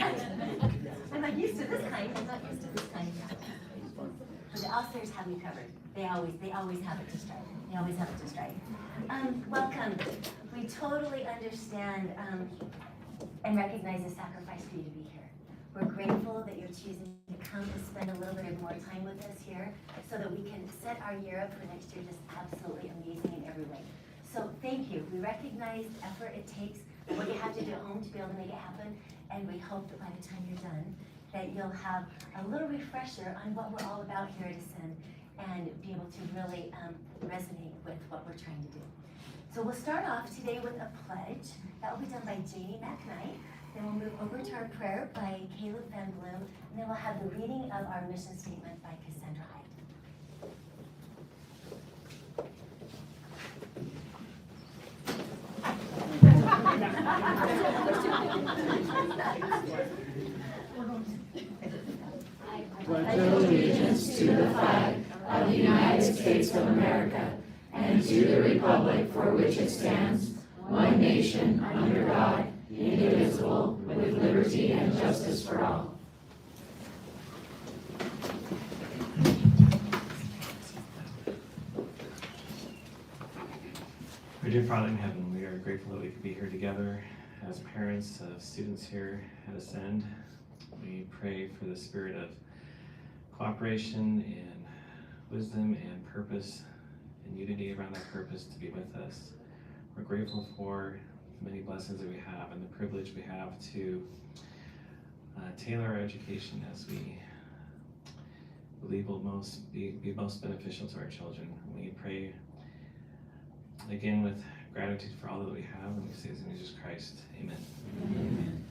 I'm not used to this kind. I'm not used to this kind. But the Alsters have me covered. They always have it just right. They always have it just right. Welcome. We totally understand and recognize the sacrifice for you to be here. We're grateful that you're choosing to come and spend a little bit more time with us here so that we can set our year up for next year just absolutely amazing in every way. So thank you. We recognize the effort it takes and what you have to do at home to be able to make it happen. And we hope that by the time you're done, that you'll have a little refresher on what we're all about here at Ascend and be able to really resonate with what we're trying to do. So we'll start off today with a pledge. That will be done by Janie McKnight. Then we'll move over to our prayer by Caleb Van Bloom. And then we'll have the reading of our mission statement by Cassandra Hyde. Pledge allegiance to the flag of the United States of America and to the republic for which it stands, one nation, under God, indivisible, with liberty and justice for all. Our dear Father in heaven, we are grateful that we could be here together as parents of students here at Ascend. We pray for the spirit of cooperation and wisdom and purpose and unity around that purpose to be with us. We're grateful for the many blessings that we have and the privilege we have to tailor our education as we believe will be most beneficial to our children. We pray again with gratitude for all that we have, and we say this in Jesus Christ. Amen. Amen.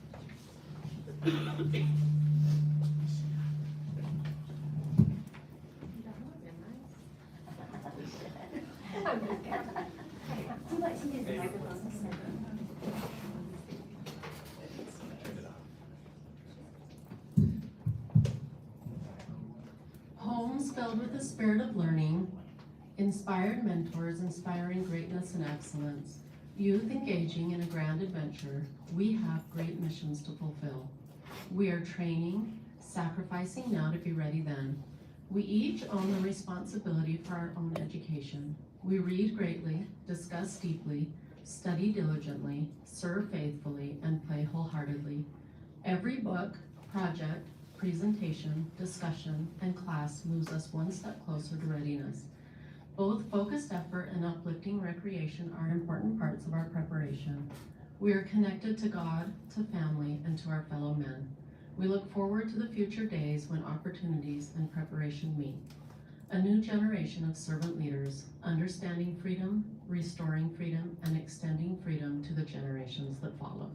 Homes filled with the spirit of learning, inspired mentors inspiring greatness and excellence, youth engaging in a grand adventure, we have great missions to fulfill. We are training, sacrificing now to be ready then. We each own the responsibility for our own education. We read greatly, discuss deeply, study diligently, serve faithfully, and play wholeheartedly. Every book, project, presentation, discussion, and class moves us one step closer to readiness. Both focused effort and uplifting recreation are important parts of our preparation. We are connected to God, to family, and to our fellow men. We look forward to the future days when opportunities and preparation meet. A new generation of servant leaders, understanding freedom, restoring freedom, and extending freedom to the generations that follow.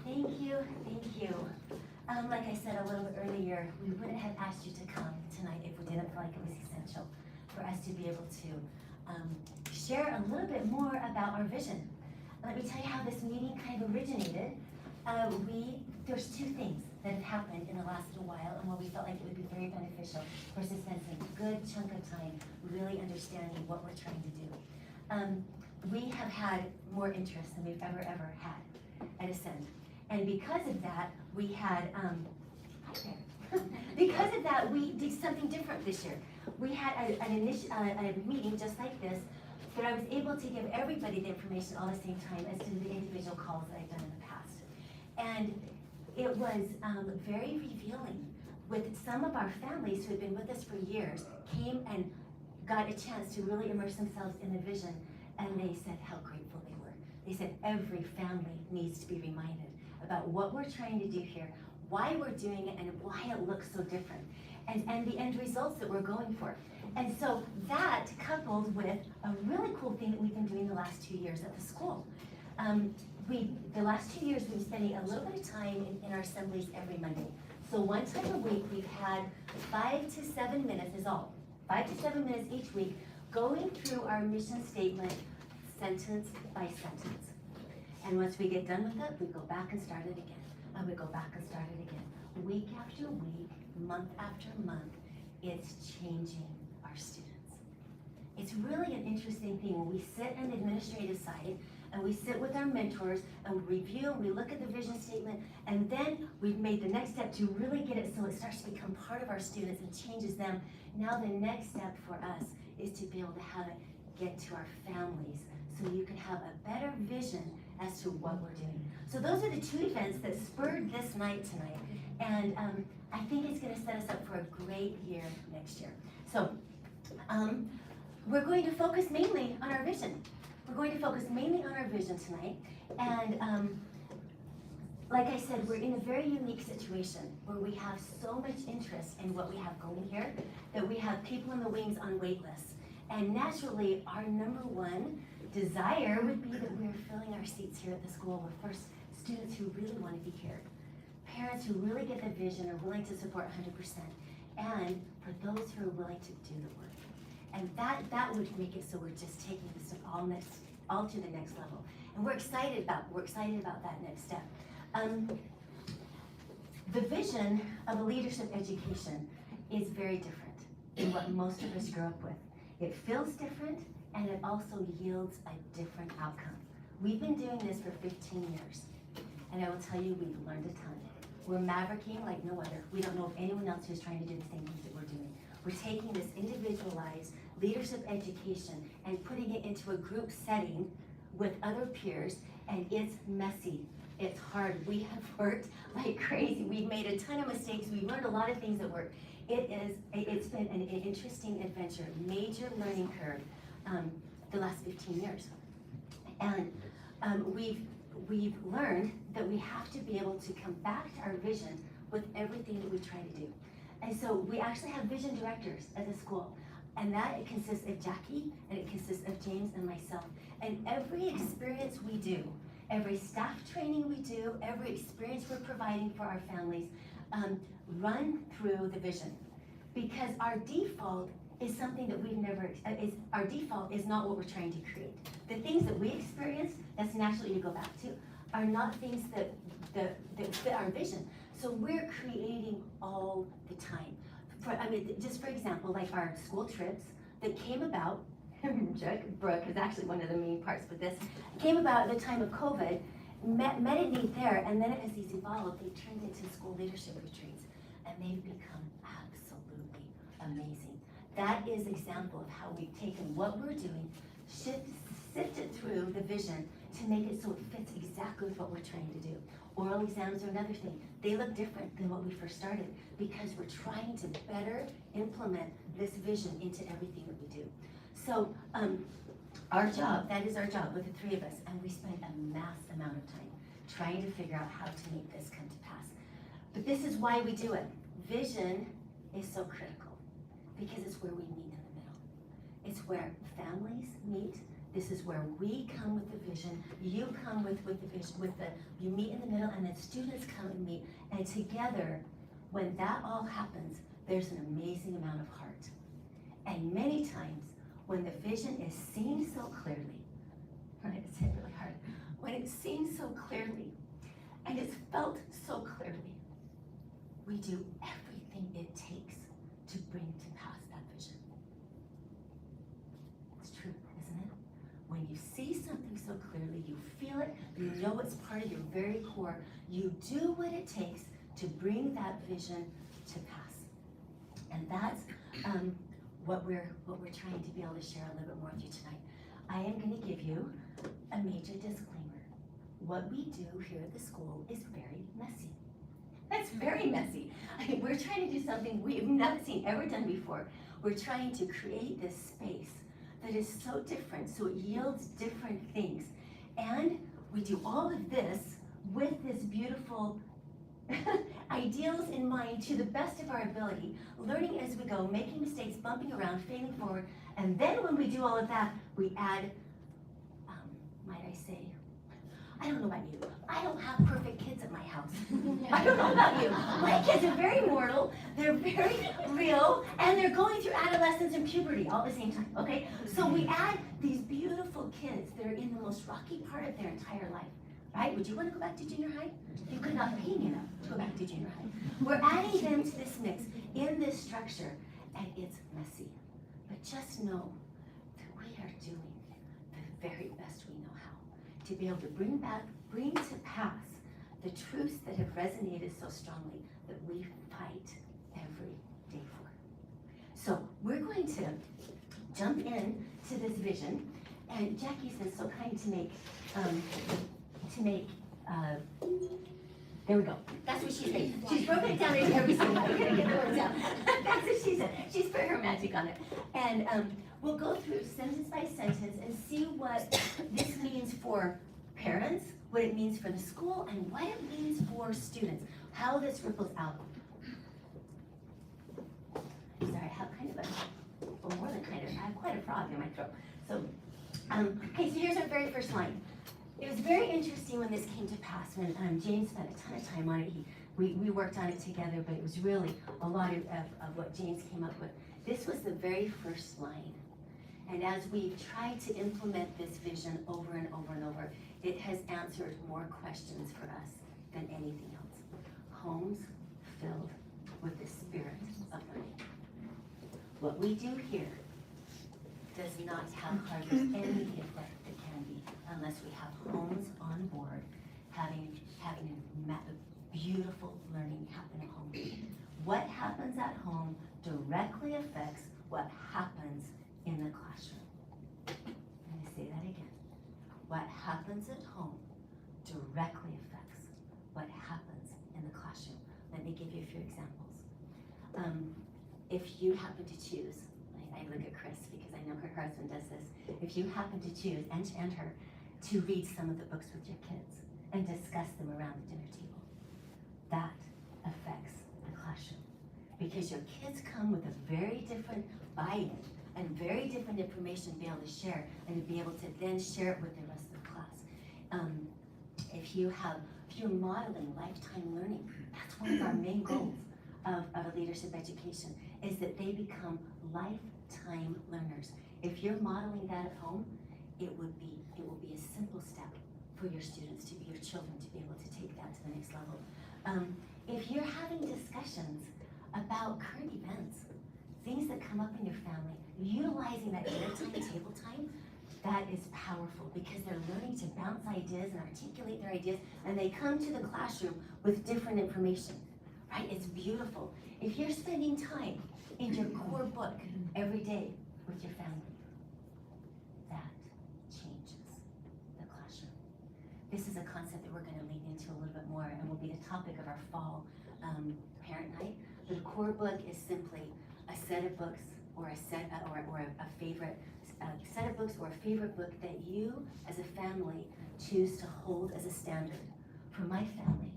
Thank you, thank you. Like I said a little bit earlier, we wouldn't have asked you to come tonight if we didn't feel like it was essential for us to be able to share a little bit more about our vision. Let me tell you how this meeting kind of originated. There's two things that have happened in the last little while and where we felt like it would be very beneficial for us to spend some good chunk of time really understanding what we're trying to do. We have had more interest than we've ever had at Ascend. And because of that, we had, hi there. Because of that, we did something different this year. We had a meeting just like this, but I was able to give everybody the information all at the same time as to the individual calls that I've done in the past. And it was very revealing with some of our families who had been with us for years, came and got a chance to really immerse themselves in the vision, and they said how grateful they were. They said every family needs to be reminded about what we're trying to do here, why we're doing it, and why it looks so different, and the end results that we're going for. And so that, coupled with a really cool thing that we've been doing the last 2 years at the school. The last 2 years we've been spending a little bit of time in our assemblies every Monday. So one time a week we've had 5 to 7 minutes is all. 5 to 7 minutes each week going through our mission statement sentence by sentence. And once we get done with it, we go back and start it again. And we go back and start it again. Week after week, month after month, it's changing our students. It's really an interesting thing when we sit on the administrative side and we sit with our mentors and we review and we look at the vision statement, and then we've made the next step to really get it so it starts to become part of our students and changes them. Now the next step for us is to be able to have it get to our families so you can have a better vision as to what we're doing. So those are the two events that spurred this night tonight, and I think it's gonna set us up for a great year next year. So we're going to focus mainly on our vision. We're going to focus mainly on our vision tonight, and like I said, we're in a very unique situation where we have so much interest in what we have going here that we have people in the wings on wait lists. And naturally, our number one desire would be that we're filling our seats here at the school with first students who really want to be here, parents who really get the vision, are willing to support 100%, and for those who are willing to do the work. And that would make it so we're just taking this all to the next level. And we're excited about that next step. The vision of a leadership education is very different than what most of us grew up with. It feels different, and it also yields a different outcome. We've been doing this for 15 years, and I will tell you, we've learned a ton. We're mavericking like no other. We don't know of anyone else who's trying to do the same things that we're doing. We're taking this individualized leadership education and putting it into a group setting with other peers, and it's messy. It's hard. We have worked like crazy. We've made a ton of mistakes. We've learned a lot of things that work. It's been an interesting adventure, major learning curve the last 15 years. And we've learned that we have to be able to come back to our vision with everything that we try to do. And so we actually have vision directors at the school. And that it consists of Jackie, and it consists of James and myself. And every experience we do, every staff training we do, every experience we're providing for our families, run through the vision. Because our default is something that we've never, our default is not what we're trying to create. The things that we experience, that's naturally you go back to, are not things that fit our vision. So we're creating all the time. Just for example, like our school trips that came about, Brooke is actually one of the main parts with this, came about at the time of COVID, met a need there, and then as these evolved, they turned into school leadership retreats, and they've become absolutely amazing. That is an example of how we've taken what we're doing, sifted through the vision to make it so it fits exactly with what we're trying to do. Oral exams are another thing. They look different than what we first started because we're trying to better implement this vision into everything that we do. So our job, that is our job with the three of us, and we spend a mass amount of time trying to figure out how to make this come to pass. But this is why we do it. Vision is so critical because it's where we meet in the middle. It's where families meet. This is where we come with the vision, you come with the vision, you meet in the middle, and then students come and meet. And together, when that all happens, there's an amazing amount of heart. And many times, when the vision is seen so clearly, right, it's hit really hard, when it's seen so clearly, and it's felt so clearly, we do everything it takes to bring to pass that vision. It's true, isn't it? When you see something so clearly, you feel it, you know it's part of your very core, you do what it takes to bring that vision to pass. And that's what we're trying to be able to share a little bit more with you tonight. I am going to give you a major disclaimer. What we do here at the school is very messy. That's very messy. We're trying to do something we've never ever done before. We're trying to create this space that is so different, so it yields different things. And we do all of this with this beautiful ideals in mind to the best of our ability, learning as we go, making mistakes, bumping around, failing forward, and then when we do all of that, we add, might I say, I don't know about you, I don't have perfect kids at my house. I don't know about you. My kids are very mortal, they're very real, and they're going through adolescence and puberty all at the same time, okay? So we add these beautiful kids that are in the most rocky part of their entire life. Right? Would you want to go back to junior high? You could not pay me enough to go back to junior high. We're adding them to this mix in this structure, and it's messy. But just know that we are doing the very best we know how. to be able to bring to pass the truths that have resonated so strongly that we fight every day for. So we're going to jump in to this vision, and Jackie's been so kind to make, there we go. That's what she said. She's broken it down into every single, we're gonna get the words out. That's what she said. She's put her magic on it. And we'll go through sentence by sentence and see what this means for parents, what it means for the school, and what it means for students, how this ripples out. I'm sorry, I have kind of a, well, more than kind of, I have quite a frog in my throat. So, okay, so here's our very first line. It was very interesting when this came to pass, when James spent a ton of time on it. We worked on it together, but it was really a lot of what James came up with. This was the very first line. And as we've tried to implement this vision over and over and over, it has answered more questions for us than anything else. Homes filled with the spirit of learning. What we do here does not have hardly any effect that can be unless we have homes on board having beautiful learning happen at home. What happens at home directly affects what happens in the classroom. Let me say that again. What happens at home directly affects what happens in the classroom. Let me give you a few examples. If you happen to choose, I look at Chris because I know her husband does this. If you happen to choose, and her, to read some of the books with your kids and discuss them around the dinner table, that affects the classroom. Because your kids come with a very different buy-in and very different information to be able to share and to be able to then share it with the rest of the class. If you're modeling lifetime learning, that's one of our main goals of a leadership education, is that they become lifetime learners. If you're modeling that at home, it will be a simple step for your students, your children, to be able to take that to the next level. If you're having discussions about current events, things that come up in your family, utilizing that dinner time, table time, that is powerful because they're learning to bounce ideas and articulate their ideas, and they come to the classroom with different information, right? It's beautiful. If you're spending time in your core book every day with your family, that changes the classroom. This is a concept that we're going to lean into a little bit more and will be the topic of our fall parent night. The core book is simply a set of books or a favorite set of books or a favorite book that you as a family choose to hold as a standard. For my family,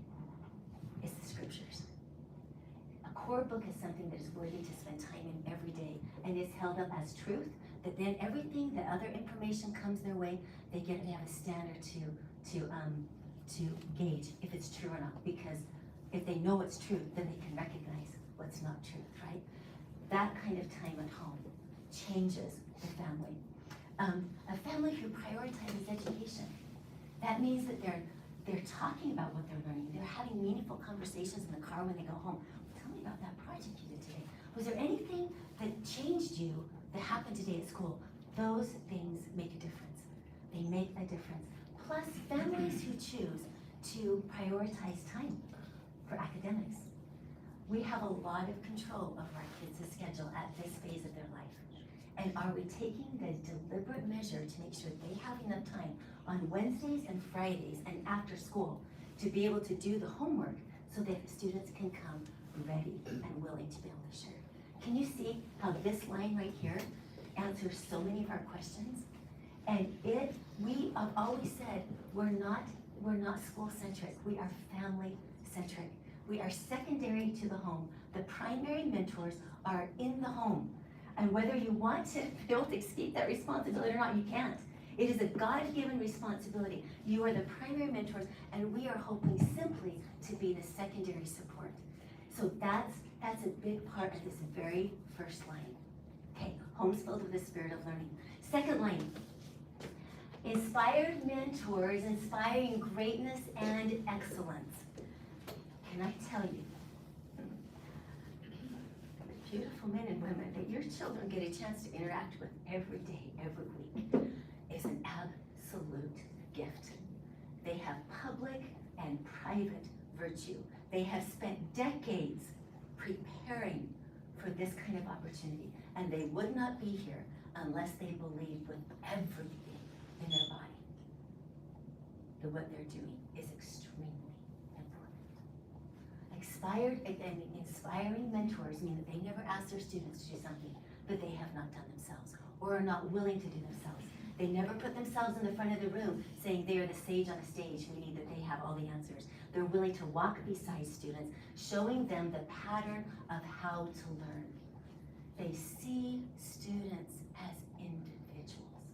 it's the scriptures. A core book is something that is worthy to spend time in every day, and it's held up as truth, that then everything, that other information comes their way, they have a standard to gauge if it's true or not, because if they know it's true, then they can recognize what's not truth, right? That kind of time at home changes the family. A family who prioritizes education, that means that they're talking about what they're learning. They're having meaningful conversations in the car when they go home. Tell me about that project you did today. Was there anything that changed you that happened today at school? Those things make a difference. They make a difference. Plus, families who choose to prioritize time for academics. We have a lot of control over our kids' schedule at this phase of their life. And are we taking the deliberate measure to make sure they have enough time on Wednesdays and Fridays and after school to be able to do the homework so that the students can come ready and willing to be able to share? Can you see how this line right here answers so many of our questions? And we have always said we're not school-centric, we are family-centric. We are secondary to the home. The primary mentors are in the home. And whether you want to be able to escape that responsibility or not, you can't. It is a God-given responsibility. You are the primary mentors, and we are hoping simply to be the secondary support. So that's a big part of this very first line. Okay, homes filled with the spirit of learning. Second line, inspired mentors, inspiring greatness and excellence. Can I tell you, beautiful men and women that your children get a chance to interact with every day, every week, is an absolute gift. have public and private virtue. They have spent decades preparing for this kind of opportunity, and they would not be here unless they believed with everything in their body that what they're doing is extremely important. Inspiring mentors mean that they never ask their students to do something that they have not done themselves or are not willing to do themselves. They never put themselves in the front of the room saying they are the sage on a stage, meaning that they have all the answers. They're willing to walk beside students, showing them the pattern of how to learn. They see students as individuals.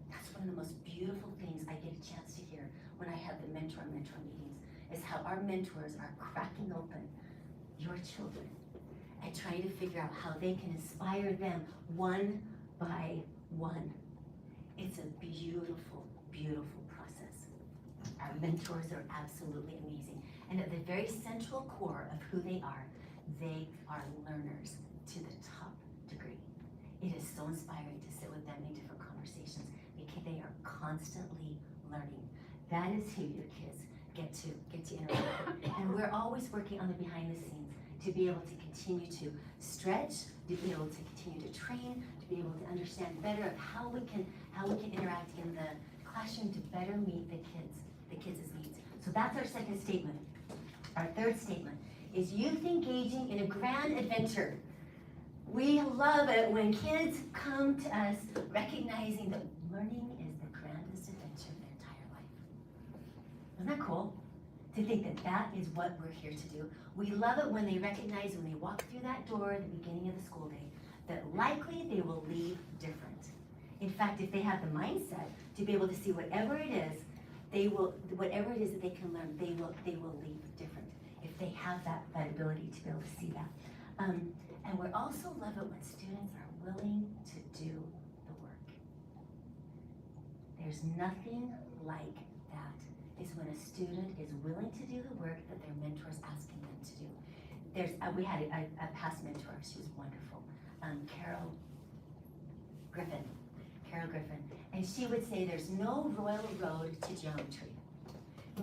That's one of the most beautiful things I get a chance to hear when I have the mentor-mentor meetings, is how our mentors are cracking open your children and trying to figure out how they can inspire them one by one. It's a beautiful, beautiful process. Our mentors are absolutely amazing. And at the very central core of who they are learners to the top degree. It is so inspiring to sit with them in different conversations because they are constantly learning. That is who your kids get to interact with. And we're always working on the behind the scenes to be able to continue to stretch, to be able to continue to train, to be able to understand better of how we can interact in the classroom to better meet the kids' needs. So that's our second statement. Our third statement is youth engaging in a grand adventure. We love it when kids come to us recognizing that learning is the grandest adventure of their entire life. Isn't that cool? To think that that is what we're here to do. We love it when they recognize when they walk through that door at the beginning of the school day that likely they will leave different. In fact, if they have the mindset to be able to see whatever it is that they can learn, they will leave different if they have that ability to be able to see that. And we also love it when students are willing to do the work. There's nothing like that, is when a student is willing to do the work that their mentor is asking them to do. We had a past mentor, she was wonderful, Carol Griffin, and she would say there's no royal road to geometry,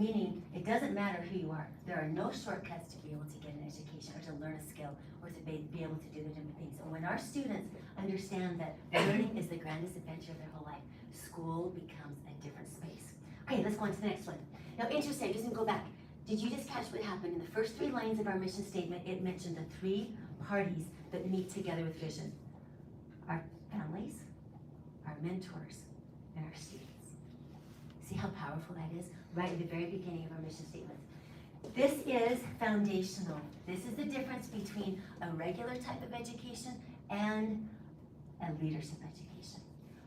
meaning it doesn't matter who you are. There are no shortcuts to be able to get an education or to learn a skill or to be able to do the different things. And when our students understand that learning is the grandest adventure of their whole life, school becomes a different space. Okay, let's go on to the next one. Now, interesting, just to go back. Did you just catch what happened? In the first 3 lines of our mission statement, it mentioned the 3 parties that meet together with vision. Our families, our mentors, and our students. See how powerful that is? Right at the very beginning of our mission statement. This is foundational. This is the difference between a regular type of education and a leadership education.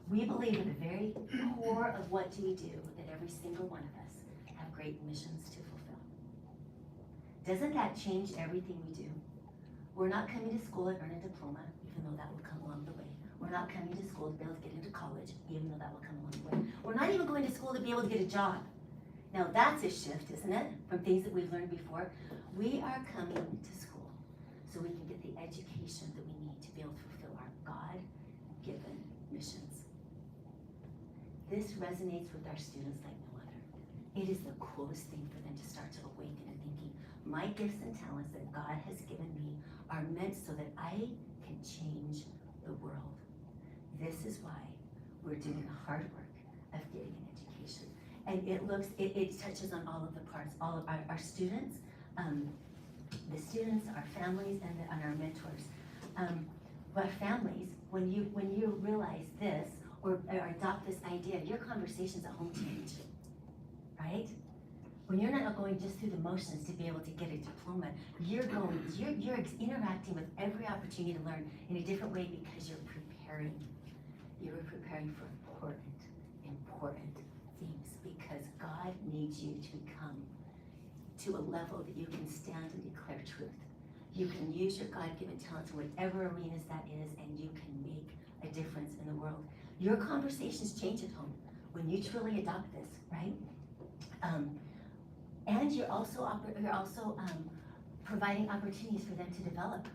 We believe at the very core of what do we do that every single one of us have great missions to fulfill. Doesn't that change everything we do? We're not coming to school to earn a diploma, even though that will come along the way. We're not coming to school to be able to get into college, even though that will come along the way. We're not even going to school to be able to get a job. Now that's a shift, isn't it? From things that we've learned before. We are coming to school so we can get the education that we need to be able to fulfill our God-given missions. This resonates with our students like no other. It is the coolest thing for them to start to awaken and thinking, my gifts and talents that God has given me are meant so that I can change the world. This is why we're doing the hard work of getting an education. And it touches on all of the parts, all of our students, the students, our families, and our mentors. But families, when you realize this or adopt this idea, your conversations at home change, right? When you're not going just through the motions to be able to get a diploma, you're interacting with every opportunity to learn in a different way because you're preparing. You're preparing for important things because God needs you to come to a level that you can stand and declare truth. You can use your God-given talents in whatever arenas that is, and you can make a difference in the world. Your conversations change at home when you truly adopt this, right? And you're also providing opportunities for them to develop.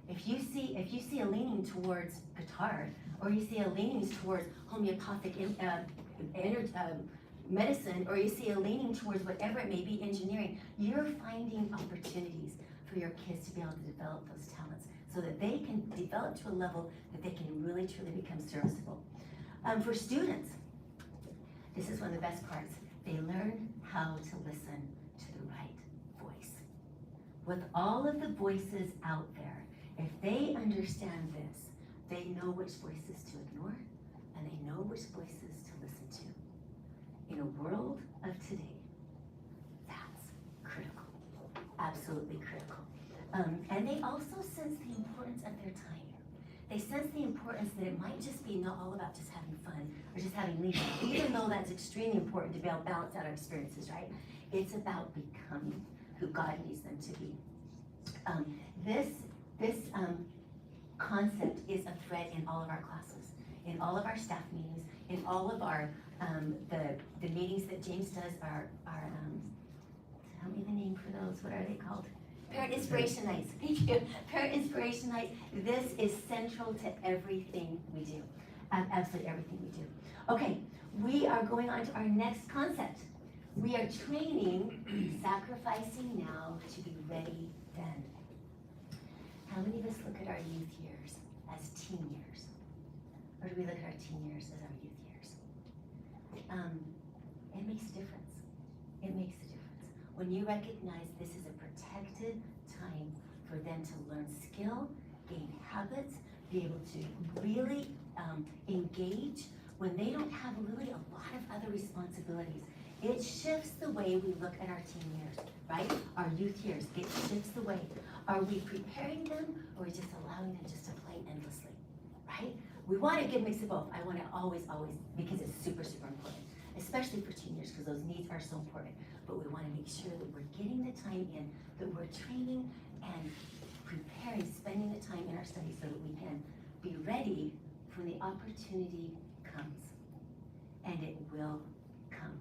If you see a leaning towards guitar, or you see a leaning towards homeopathic medicine, or you see a leaning towards whatever it may be, engineering, you're finding opportunities for your kids to be able to develop those talents so that they can develop to a level that they can really truly become serviceable. For students, this is one of the best parts. They learn how to listen to the right voice. With all of the voices out there, if they understand this, they know which voices to ignore and they know which voices to listen to. In a world of today, that's critical, absolutely critical. And they also sense the importance of their time. They sense the importance that it might just be not all about just having fun or just having leisure, even though that's extremely important to be able to balance out our experiences, right? It's about becoming who God needs them to be. This concept is a thread in all of our classes, in all of our staff meetings, in all of our the meetings that James does, our tell me the name for those, what are they called? Parent Inspiration Nights, thank you. Parent Inspiration Nights, this is central to everything we do, absolutely everything we do. Okay, we are going on to our next concept. We are training, sacrificing now to be ready then. How many of us look at our youth years as teen years? Or do we look at our teen years as our youth years? It makes a difference. It makes a difference. When you recognize this is a protected time for them to learn skill, gain habits, be able to really engage when they don't have really a lot of other responsibilities. It shifts the way we look at our teen years, right? Our youth years, it shifts the way. Are we preparing them or are we just allowing them just to play endlessly, right? We want a good mix of both. I want to always, because it's super, super important, especially for teen years because those needs are so important. But we want to make sure that we're getting the time in, that we're training and preparing, spending the time in our studies so that we can be ready when the opportunity comes. And it will come.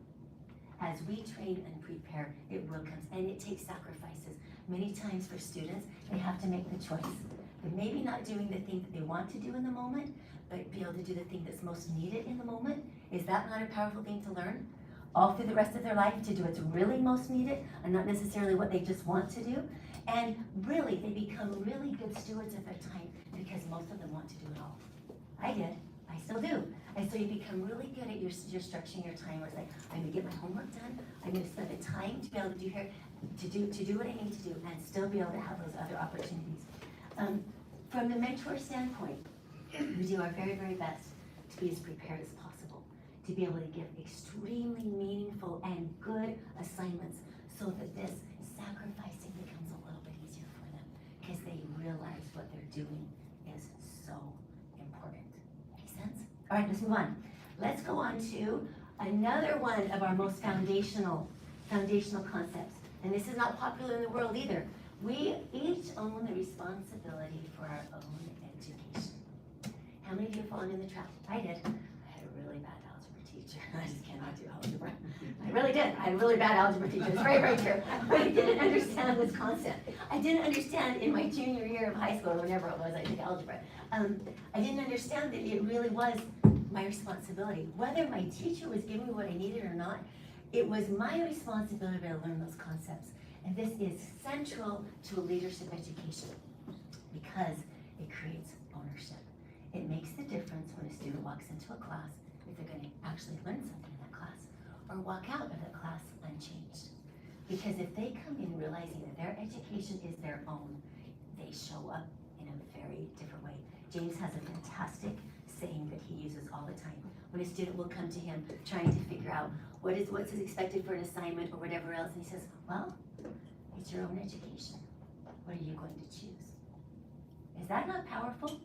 As we train and prepare, it will come. And it takes sacrifices. Many times for students, they have to make the choice. They're maybe not doing the thing that they want to do in the moment, but be able to do the thing that's most needed in the moment. Is that not a powerful thing to learn? All through the rest of their life to do what's really most needed and not necessarily what they just want to do. And really, they become really good stewards of their time because most of them want to do it all. I did. I still do. And so you become really good at your structuring your time where it's like, I'm gonna get my homework done, I'm gonna spend the time to be able to do here, to do what I need to do and still be able to have those other opportunities. From the mentor standpoint, we do our very, very best to be as prepared as possible, to be able to give extremely meaningful and good assignments so that this sacrificing becomes a little bit easier for them because they realize what they're doing is so important. Make sense? All right, let's move on. Let's go on to another one of our most foundational concepts. And this is not popular in the world either. We each own the responsibility for our own education. How many of you have fallen in the trap? I did. I had a really bad algebra teacher. I just cannot do algebra. I really did. I had a really bad algebra teacher. It's very, very true. I didn't understand this concept. I didn't understand in my junior year of high school, or whenever it was I did algebra. I didn't understand that it really was my responsibility. Whether my teacher was giving me what I needed or not, it was my responsibility to learn those concepts. And this is central to a leadership education because it creates ownership. It makes the difference when a student walks into a class if they're going to actually learn something in that class or walk out of the class unchanged. Because if they come in realizing that their education is their own, they show up in a very different way. James has a fantastic saying that he uses all the time. When a student will come to him trying to figure out what's expected for an assignment or whatever else, and he says, well, it's your own education. What are you going to choose? Is that not powerful?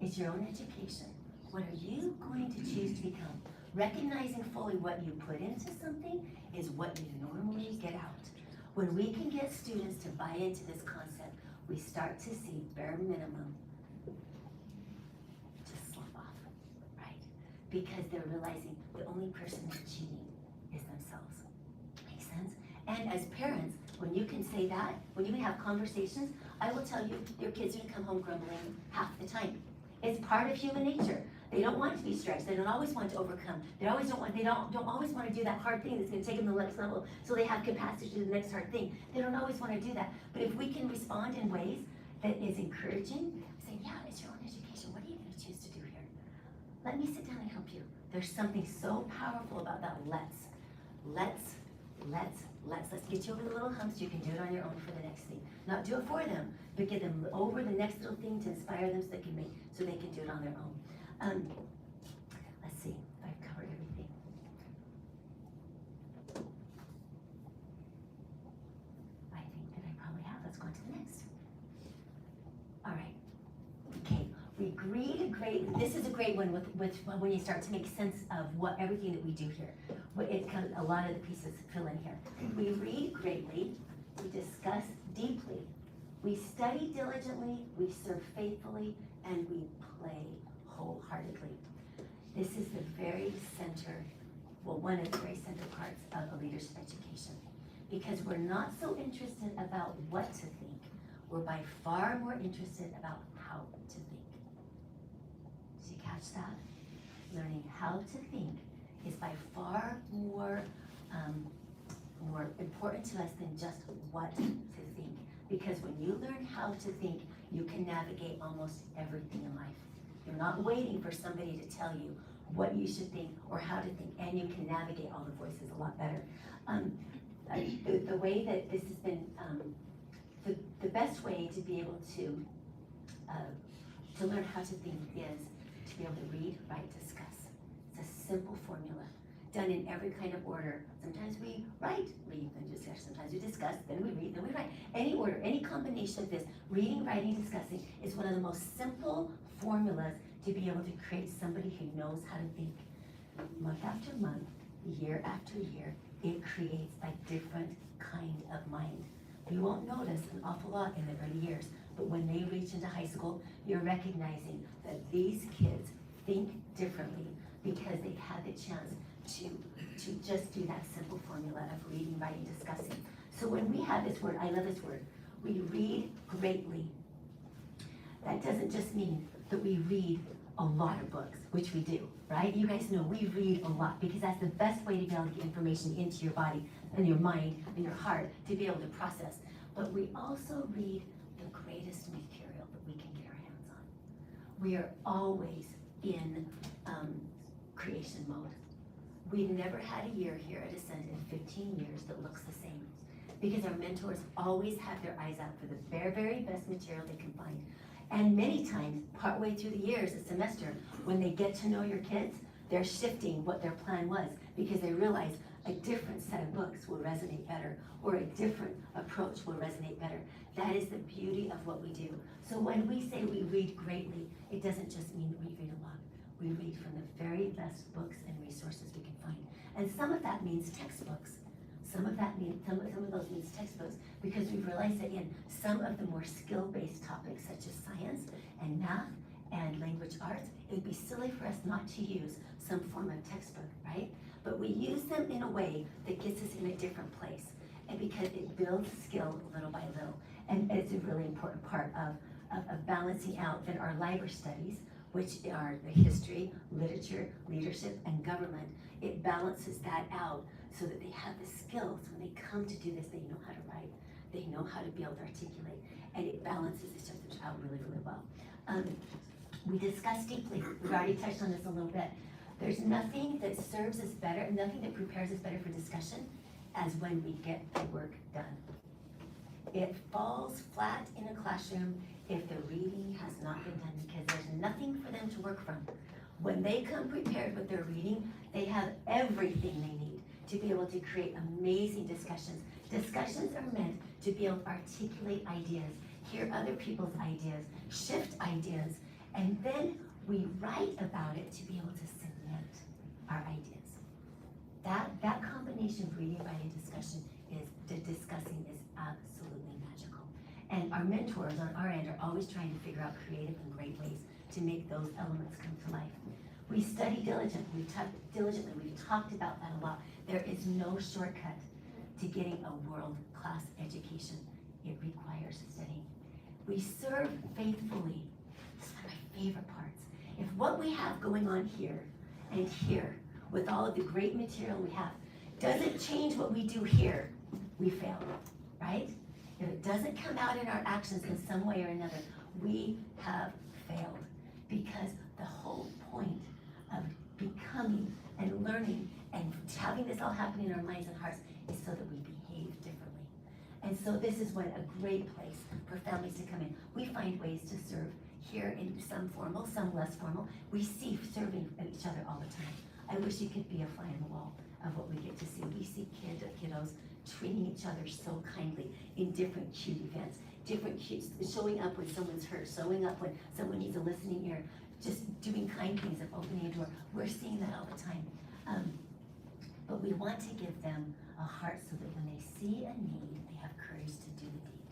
It's your own education. What are you going to choose to become? Recognizing fully what you put into something is what you normally get out. When we can get students to buy into this concept, we start to see bare minimum just slip off, right? Because they're realizing the only person that's cheating is themselves. Make sense? And as parents, when you can say that, when you can have conversations, I will tell you, your kids are gonna come home grumbling half the time. It's part of human nature. They don't want to be stretched. They don't always want to overcome. They always don't always want to do that hard thing that's going to take them to the next level so they have capacity to do the next hard thing. They don't always want to do that. But if we can respond in ways that is encouraging, say, yeah, it's your own education. What are you going to choose to do here? Let me sit down and help you. There's something so powerful about that let's get you over the little humps. You can do it on your own for the next thing. Not do it for them, but get them over the next little thing to inspire them so they can do it on their own. Let's see if I've covered everything. I think that I probably have. Let's go on to the next. All right. Okay. We read great. This is a great one with when you start to make sense of what everything that we do here. It comes, a lot of the pieces fill in here. We read greatly. We discuss deeply. We study diligently. We serve faithfully, and we play wholeheartedly. This is the very center, well, one of the very center parts of a leadership education. Because we're not so interested about what to think, we're by far more interested about how to think. Did you catch that? Learning how to think is by far more important to us than just what to think. Because when you learn how to think, you can navigate almost everything in life. You're not waiting for somebody to tell you what you should think or how to think, and you can navigate all the voices a lot better. The way that this has been, the best way to be able to learn how to think is to be able to read, write, discuss. It's a simple formula, done in every kind of order. Sometimes we write, read, then discuss. Sometimes we discuss, then we read, then we write. Any order, any combination of this, reading, writing, discussing, is one of the most simple formulas to be able to create somebody who knows how to think. Month after month, year after year, it creates a different kind of mind. You won't notice an awful lot in the early years, but when they reach into high school, you're recognizing that these kids think differently because they've had the chance to just do that simple formula of reading, writing, discussing. So when we have this word, I love this word, we read greatly. That doesn't just mean that we read a lot of books, which we do, right? You guys know we read a lot because that's the best way to be able to get information into your body and your mind and your heart to be able to process. But we also read the greatest material that we can get our hands on. We are always in creation mode. We've never had a year here at Ascend in 15 years that looks the same because our mentors always have their eyes out for the very, very best material they can find. And many times, partway through the years, a semester, when they get to know your kids, they're shifting what their plan was because they realize a different set of books will resonate better or a different approach will resonate better. That is the beauty of what we do. So when we say we read greatly, it doesn't just mean we read a lot. We read from the very best books and resources we can find. And some of that means textbooks. Some of those means textbooks because we've realized that in some of the more skill-based topics such as science and math and language arts, it'd be silly for us not to use some form of textbook, right? But we use them in a way that gets us in a different place and because it builds skill little by little. And it's a really important part of balancing out that our library studies, which are the history, literature, leadership, and government, it balances that out so that they have the skills. When they come to do this, they know how to write, they know how to be able to articulate, and it balances each other out really, really well. We discussed deeply, we've already touched on this a little bit. There's nothing that serves us better, nothing that prepares us better for discussion as when we get the work done. It falls flat in a classroom if the reading has not been done because there's nothing for them to work from. When they come prepared with their reading, they have everything they need to be able to create amazing discussions. Discussions are meant to be able to articulate ideas, hear other people's ideas, shift ideas, and then we write about it to be able to cement our ideas. That combination of reading, writing, discussing is absolutely magical. And our mentors on our end are always trying to figure out creative and great ways to make those elements come to life. We study diligently, we've talked about that a lot. There is no shortcut to getting a world-class education. It requires studying. We serve faithfully. This is one of my favorite parts. If what we have going on here and here, with all of the great material we have, doesn't change what we do here, we fail, right? If it doesn't come out in our actions in some way or another, we have failed. Because the whole point of becoming and learning and having this all happen in our minds and hearts is so that we behave differently. And so this is a great place for families to come in. We find ways to serve here in some formal, some less formal. We see serving each other all the time. I wish you could be a fly on the wall of what we get to see. We see kiddos treating each other so kindly in different cute events, showing up when someone's hurt, showing up when someone needs a listening ear, just doing kind things of opening a door. We're seeing that all the time. But we want to give them a heart so that when they see a need, they have courage to do the deed.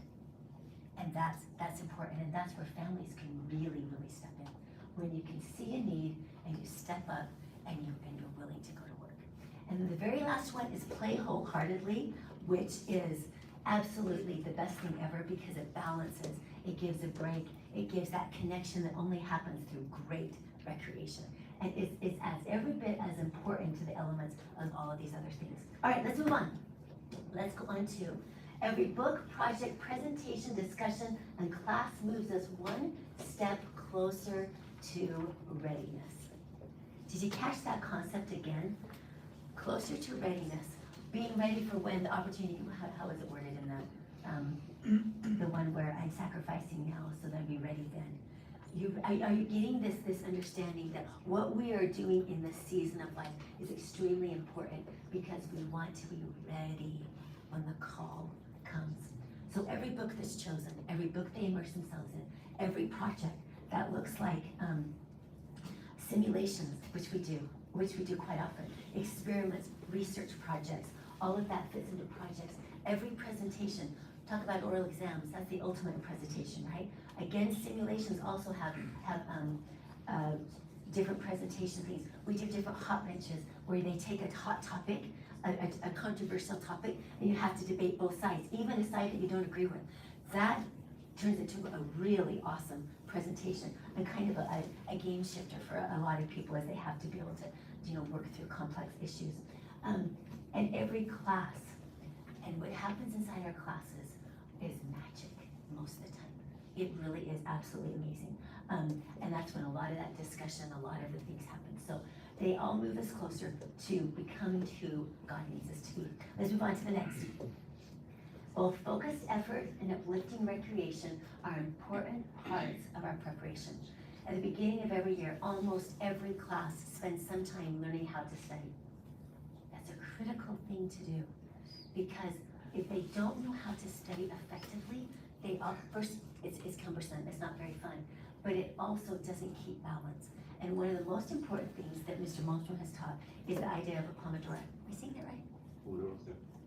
And that's important, and that's where families can really, really step in. When you can see a need and you step up and you're willing to go to work. And then the very last one is play wholeheartedly, which is absolutely the best thing ever because it balances, it gives a break, it gives that connection that only happens through great recreation. And it's as every bit as important to the elements of all of these other things. All right, let's move on. Let's go on to every book, project, presentation, discussion, and class moves us one step closer to readiness. Did you catch that concept again? Closer to readiness. Being ready for when the opportunity, how is it worded in the one where I'm sacrificing now so that I'll be ready then? Are you getting this understanding that what we are doing in this season of life is extremely important because we want to be ready when the call comes. So every book that's chosen, every book they immerse themselves in, every project that looks like simulations, which we do quite often, experiments, research projects, all of that fits into projects. Every presentation, talk about oral exams, that's the ultimate presentation, right? Again, simulations also have different presentation things. We do different hot benches where they take a hot topic, a controversial topic, and you have to debate both sides, even a side that you don't agree with. That turns into a really awesome presentation and kind of a game shifter for a lot of people as they have to be able to, work through complex issues. And every class, and what happens inside our classes is magic most of the time. It really is absolutely amazing. And that's when a lot of that discussion, a lot of the things happen. So they all move us closer to becoming who God needs us to be. Let's move on to the next. Both focused effort and uplifting recreation are important parts of our preparation. At the beginning of every year, almost every class spends some time learning how to study. That's a critical thing to do because if they don't know how to study effectively, first, it's cumbersome, it's not very fun, but it also doesn't keep balance. And one of the most important things that Mr. Malmstrom has taught is the idea of a Pomodoro. Am I saying that right?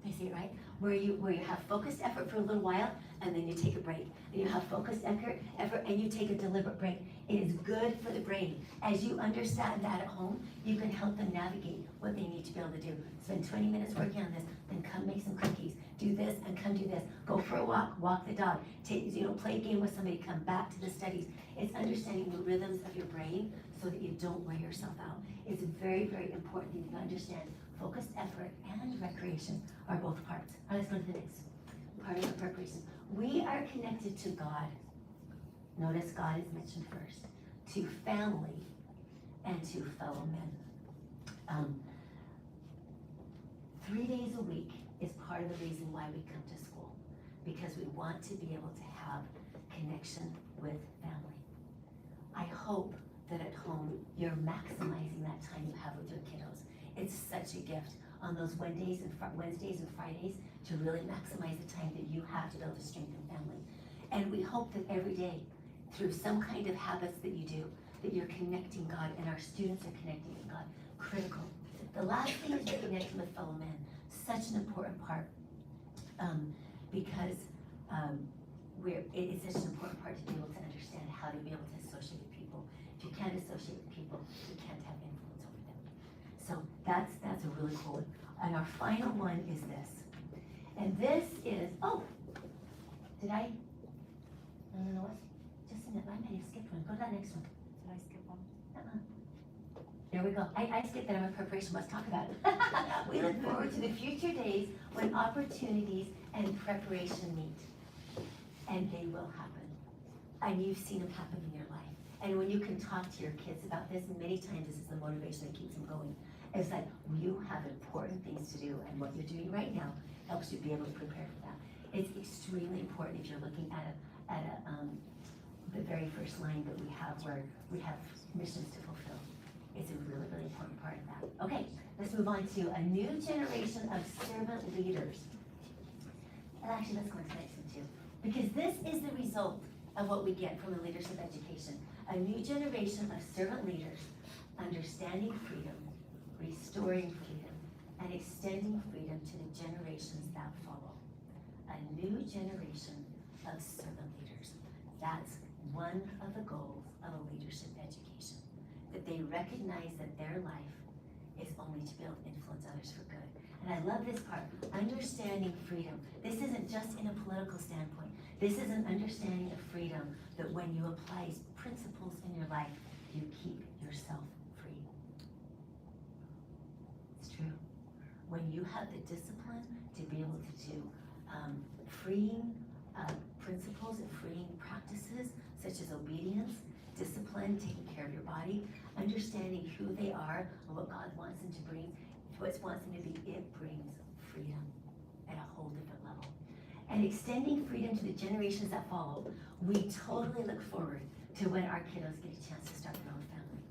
I say it right? Where you have focused effort for a little while, and then you take a break. And you have focused effort, and you take a deliberate break. It is good for the brain. As you understand that at home, you can help them navigate what they need to be able to do. Spend 20 minutes working on this, then come make some cookies. Do this and come do this. Go for a walk the dog. Play a game with somebody, come back to the studies. It's understanding the rhythms of your brain so that you don't wear yourself out. It's a very, very important thing to understand. Focused effort and recreation are both parts. All right, let's go to the next part of the preparation. We are connected to God. Notice God is mentioned first. To family and to fellow men. 3 days a week is part of the reason why we come to school. Because we want to be able to have connection with family. I hope that at home you're maximizing that time you have with your kiddos. It's such a gift on those Wednesdays and Fridays to really maximize the time that you have to build a strengthened family. And we hope that every day, through some kind of habits that you do, that you're connecting God and our students are connecting with God. Critical. The last thing is connecting with fellow men. Such an important part because it's such an important part to be able to understand how to be able to associate with people. If you can't associate with people, you can't have influence over them. So that's a really cool one. And our final one is this. And this is, did I? No, just a minute, I may have skipped one. Go to that next one. Did I skip one? No, There we go. I skipped that in my preparation. Let's talk about it. We look forward to the future days when opportunities and preparation meet. And they will happen. And you've seen them happen in your life. And when you can talk to your kids about this, and many times this is the motivation that keeps them going. It's like, you have important things to do, and what you're doing right now helps you be able to prepare for that. It's extremely important if you're looking at the very first line that we have, where we have missions to fulfill. It's a really, really important part of that. Okay, let's move on to a new generation of servant leaders. And actually, let's go into the next one too, because this is the result of what we get from the leadership education. A new generation of servant leaders, understanding freedom, restoring freedom, and extending freedom to the generations that follow. A new generation of servant leaders. That's one of the goals of a leadership education. That they recognize that their life is only to be able to influence others for good. And I love this part, understanding freedom. This isn't just in a political standpoint. This is an understanding of freedom, that when you apply principles in your life, you keep yourself free. It's true. When you have the discipline to be able to do freeing principles and freeing practices, such as obedience, discipline, taking care of your body, understanding who they are and what God wants them to bring, what He wants them to be, it brings freedom at a whole different level. And extending freedom to the generations that follow, we totally look forward to when our kiddos get a chance to start their own family.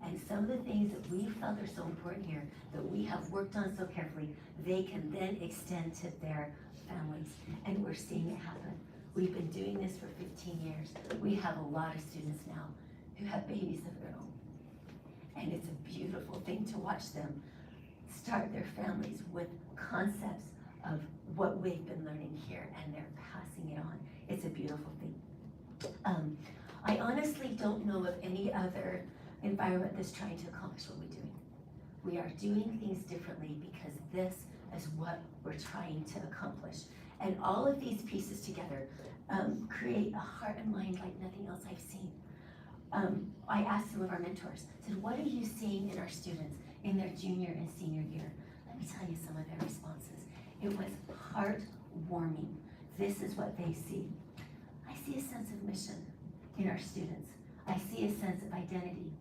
And some of the things that we felt are so important here, that we have worked on so carefully, they can then extend to their families. And we're seeing it happen. We've been doing this for 15 years. We have a lot of students now who have babies of their own. And it's a beautiful thing to watch them start their families with concepts of what we've been learning here, and they're passing it on. It's a beautiful thing. I honestly don't know of any other environment that's trying to accomplish what we're doing. We are doing things differently because this is what we're trying to accomplish. And all of these pieces together create a heart and mind like nothing else I've seen. I asked some of our mentors, said, what are you seeing in our students in their junior and senior year? Let me tell you some of their responses. It was heartwarming. This is what they see. I see a sense of mission in our students. I see a sense of identity.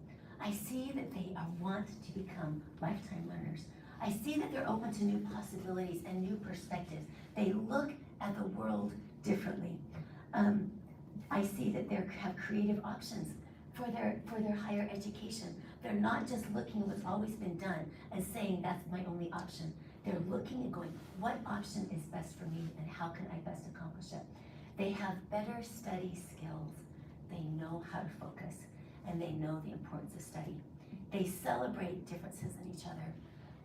I see that they want to become lifetime learners. I see that they're open to new possibilities and new perspectives. They look at the world differently. I see that they have creative options for their higher education. They're not just looking at what's always been done and saying that's my only option. They're looking and going, what option is best for me and how can I best accomplish it? They have better study skills. They know how to focus, and they know the importance of study. They celebrate differences in each other,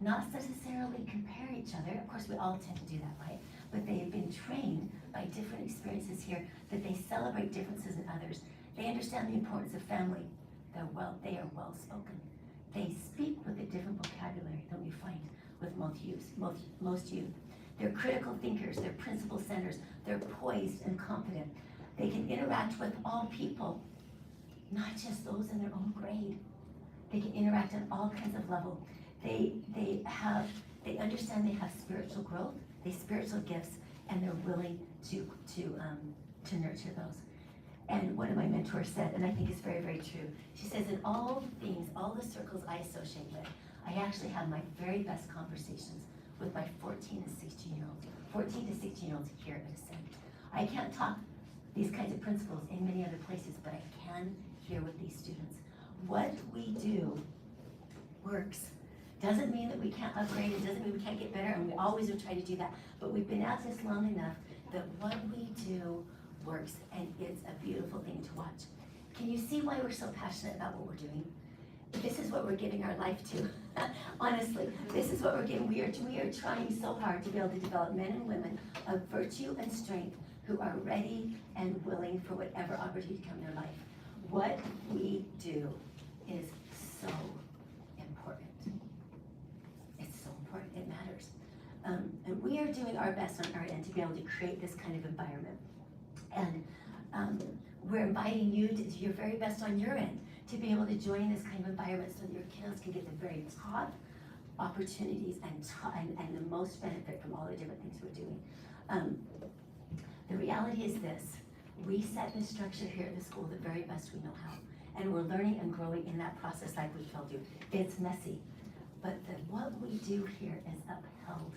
not necessarily compare each other. Of course, we all tend to do that, right? But they have been trained by different experiences here that they celebrate differences in others. They understand the importance of family. They are well spoken. They speak with a different vocabulary than we find with most youth. They're critical thinkers, they're principle centers, they're poised and confident. They can interact with all people, not just those in their own grade. They can interact on all kinds of levels. They understand they have spiritual growth, they spiritual gifts, and they're willing to nurture those. And one of my mentors said, and I think it's very, very true, she says, in all things, all the circles I associate with, I actually have my very best conversations with my 14 and 16-year-olds here at Ascend. I can't talk these kinds of principles in many other places, but I can here with these students. What we do works. Doesn't mean that we can't upgrade, it doesn't mean we can't get better, and we always will try to do that. But we've been at this long enough that what we do works, and it's a beautiful thing to watch. Can you see why we're so passionate about what we're doing? This is what we're giving our life to. Honestly, this is what we're giving. We are trying so hard to be able to develop men and women of virtue and strength who are ready and willing for whatever opportunity to come in their life. What we do is so important. It's so important, it matters. And we are doing our best on our end to be able to create this kind of environment. And we're inviting you to do your very best on your end to be able to join this kind of environment so that your kiddos can get the very top opportunities and the most benefit from all the different things we're doing. The reality is this: we set this structure here at the school the very best we know how, and we're learning and growing in that process like we told you. It's messy, but what we do here is upheld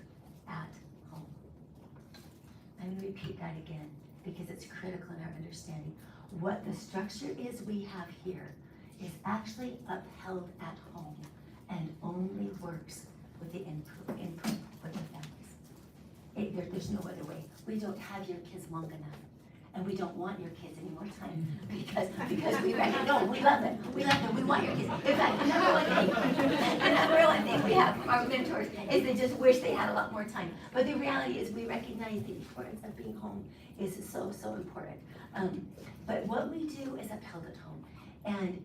at home. I'm going to repeat that again because it's critical in our understanding. What the structure is we have here is actually upheld at home and only works with the input with the families. There's no other way. We don't have your kids long enough, and we don't want your kids any more time because we reckon, no, we love them, we want your kids. In fact, the number one thing we have from our mentors is they just wish they had a lot more time. But the reality is we recognize the importance of being home is so important. But what we do is upheld at home. And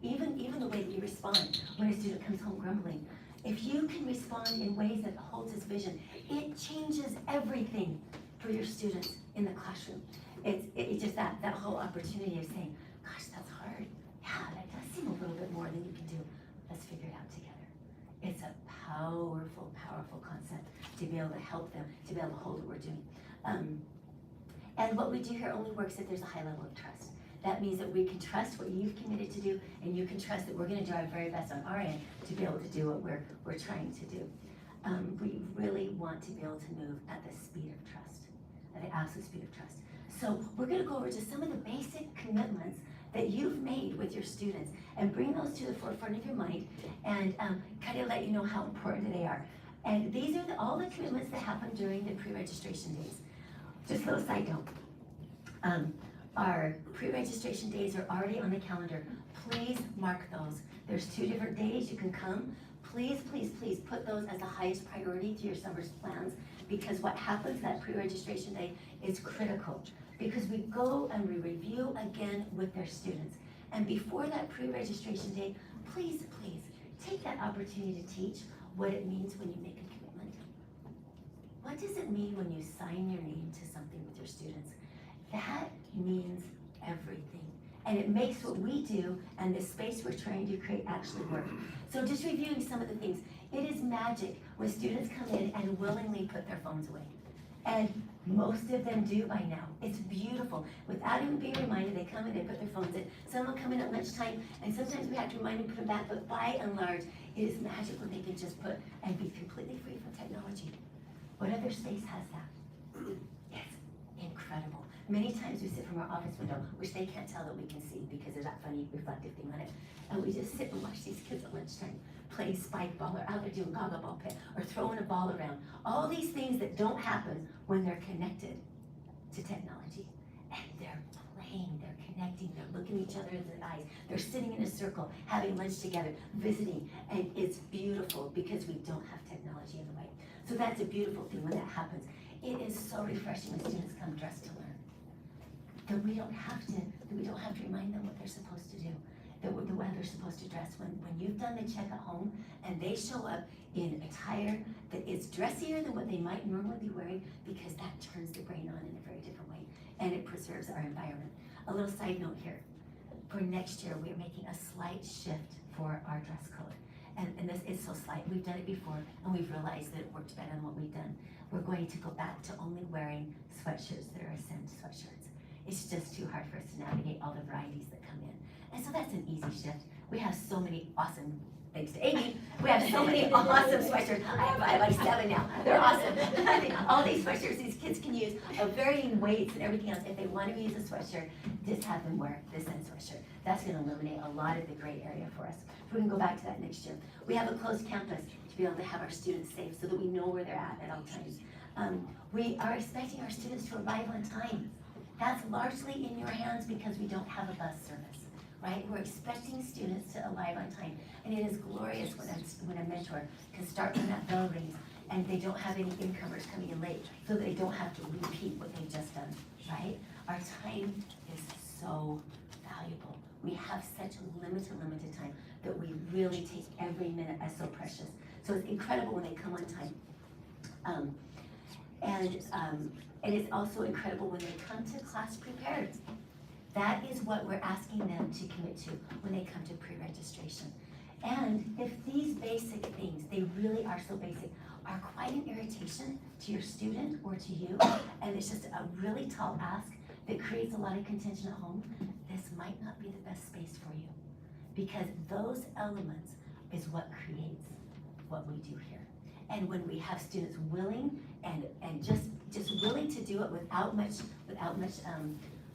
even the way that you respond when a student comes home grumbling, if you can respond in ways that holds his vision, it changes everything for your students in the classroom. It's just that whole opportunity of saying, gosh, that's hard. Yeah, that does seem a little bit more than you can do. Let's figure it out together. It's a powerful concept to be able to help them, to be able to hold what we're doing. And what we do here only works if there's a high level of trust. That means that we can trust what you've committed to do, and you can trust that we're going to do our very best on our end to be able to do what we're trying to do. We really want to be able to move at the speed of trust, at the absolute speed of trust. So we're going to go over to some of the basic commitments that you've made with your students and bring those to the forefront of your mind and kind of let you know how important they are. And these are all the commitments that happen during the pre-registration days. Just a little side note. Our pre-registration days are already on the calendar. Please mark those. There's 2 different days you can come. Please put those as the highest priority to your summer's plans, because what happens that pre-registration day is critical, because we go and we review again with their students. And before that pre-registration day, please take that opportunity to teach what it means when you make a commitment. What does it mean when you sign your name to something with your students? That means everything. And it makes what we do and the space we're trying to create actually work. So just reviewing some of the things. It is magic when students come in and willingly put their phones away. And most of them do by now. It's beautiful. Without even being reminded, they come in, they put their phones in. Some will come in at lunchtime, and sometimes we have to remind them to put them back, but by and large, it is magic when they can just put and be completely free from technology. What other space has that? It's incredible. Many times we sit from our office window, which they can't tell that we can see because there's that funny reflective thing on it, and we just sit and watch these kids at lunchtime playing spike ball, or out there doing gaga ball pit, or throwing a ball around. All these things that don't happen when they're connected to technology. And they're playing, they're connecting, they're looking each other in the eyes, they're sitting in a circle, having lunch together, visiting, and it's beautiful because we don't have technology in the way. So that's a beautiful thing when that happens. It is so refreshing when students come dressed to learn. That we don't have to remind them what they're supposed to do, the way they're supposed to dress. When you've done the check at home and they show up in attire that is dressier than what they might normally be wearing, because that turns the brain on in a very different way and it preserves our environment. A little side note here. For next year, we're making a slight shift for our dress code. And this is so slight. We've done it before and we've realized that it worked better than what we've done. We're going to go back to only wearing sweatshirts that are Ascend sweatshirts. It's just too hard for us to navigate all the varieties that come in. And so that's an easy shift. We have so many awesome, thanks to Amy, we have so many awesome sweatshirts. I have like 7 now. They're awesome. All these sweatshirts these kids can use of varying weights and everything else. If they want to use a sweatshirt, just have them wear this Ascend sweatshirt. That's going to eliminate a lot of the gray area for us. So we can go back to that next year. We have a closed campus to be able to have our students safe so that we know where they're at all times. We are expecting our students to arrive on time. That's largely in your hands because we don't have a bus service, right? We're expecting students to arrive on time. And it is glorious when a mentor can start when that bell rings and they don't have any incomers coming in late so that they don't have to repeat what they've just done, right? Our time is so valuable. We have such limited time that we really take every minute as so precious. So it's incredible when they come on time. And it's also incredible when they come to class prepared. That is what we're asking them to commit to when they come to pre-registration. And if these basic things, they really are so basic, are quite an irritation to your student or to you, and it's just a really tall ask that creates a lot of contention at home, this might not be the best space for you. Because those elements is what creates what we do here. And when we have students willing and just willing to do it without much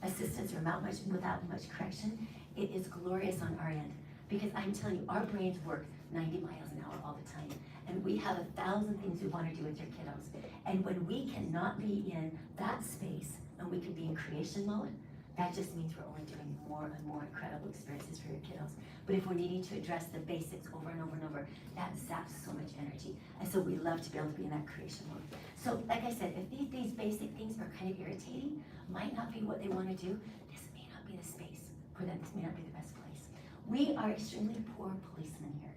assistance or without much correction, it is glorious on our end. Because I'm telling you, our brains work 90 miles an hour all the time. And we have 1,000 things we want to do with your kiddos. And when we cannot be in that space and we can be in creation mode, that just means we're only doing more and more incredible experiences for your kiddos. But if we're needing to address the basics over and over and over, that zaps so much energy. And so we love to be able to be in that creation mode. So like I said, if these basic things are kind of irritating, might not be what they want to do, this may not be the space for them. This may not be the best place. We are extremely poor policemen here.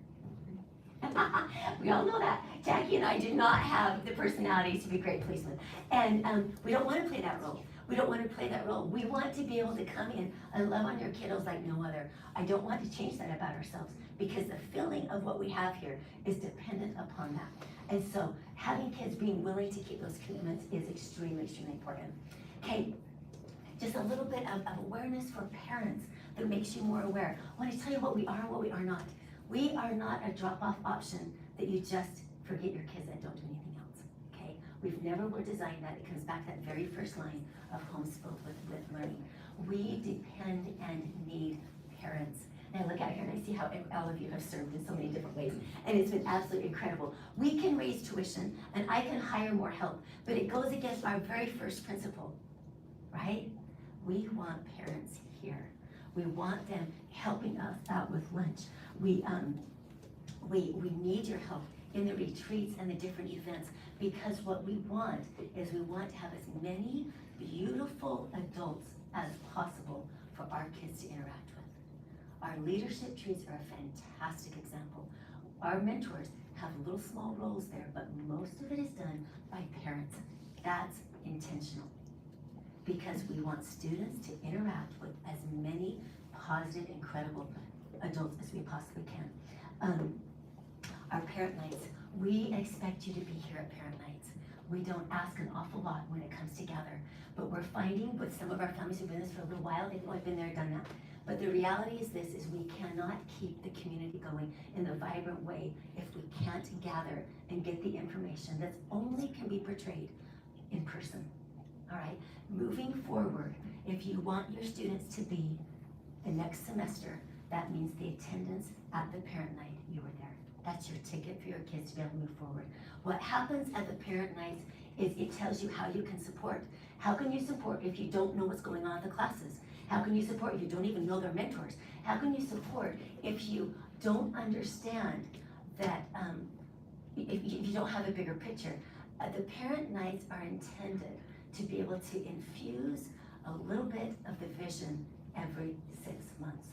We all know that. Jackie and I do not have the personalities to be great policemen. And we don't want to play that role. We don't want to play that role. We want to be able to come in and love on your kiddos like no other. I don't want to change that about ourselves because the feeling of what we have here is dependent upon that. And so having kids being willing to keep those commitments is extremely, extremely important. Okay, just a little bit of awareness for parents that makes you more aware. I want to tell you what we are and what we are not. We are not a drop-off option that you just forget your kids and don't do anything else, okay? We've never were designed that. It comes back to that very first line of homeschooled with learning. We depend and need parents. Now look out here and I see how all of you have served in so many different ways, and it's been absolutely incredible. We can raise tuition and I can hire more help, but it goes against our very first principle, right? We want parents here. We want them helping us out with lunch. We need your help in the retreats and the different events, because what we want is we want to have as many beautiful adults as possible for our kids to interact with. Our leadership treats are a fantastic example. Our mentors have little small roles there, but most of it is done by parents. That's intentional, because we want students to interact with as many positive, incredible adults as we possibly can. Our parent nights, we expect you to be here at parent nights. We don't ask an awful lot when it comes together, but we're finding with some of our families who've been in this for a little while, they've only been there, done that. But the reality is this, is we cannot keep the community going in a vibrant way if we can't gather and get the information that's only can be portrayed in person. All right, moving forward, if you want your students to be the next semester, that means the attendance at the parent night, you were there. That's your ticket for your kids to be able to move forward. What happens at the parent nights is it tells you how you can support. How can you support if you don't know what's going on in the classes? How can you support if you don't even know their mentors? How can you support if you don't understand that, if you don't have a bigger picture? The parent nights are intended to be able to infuse a little bit of the vision every 6 months.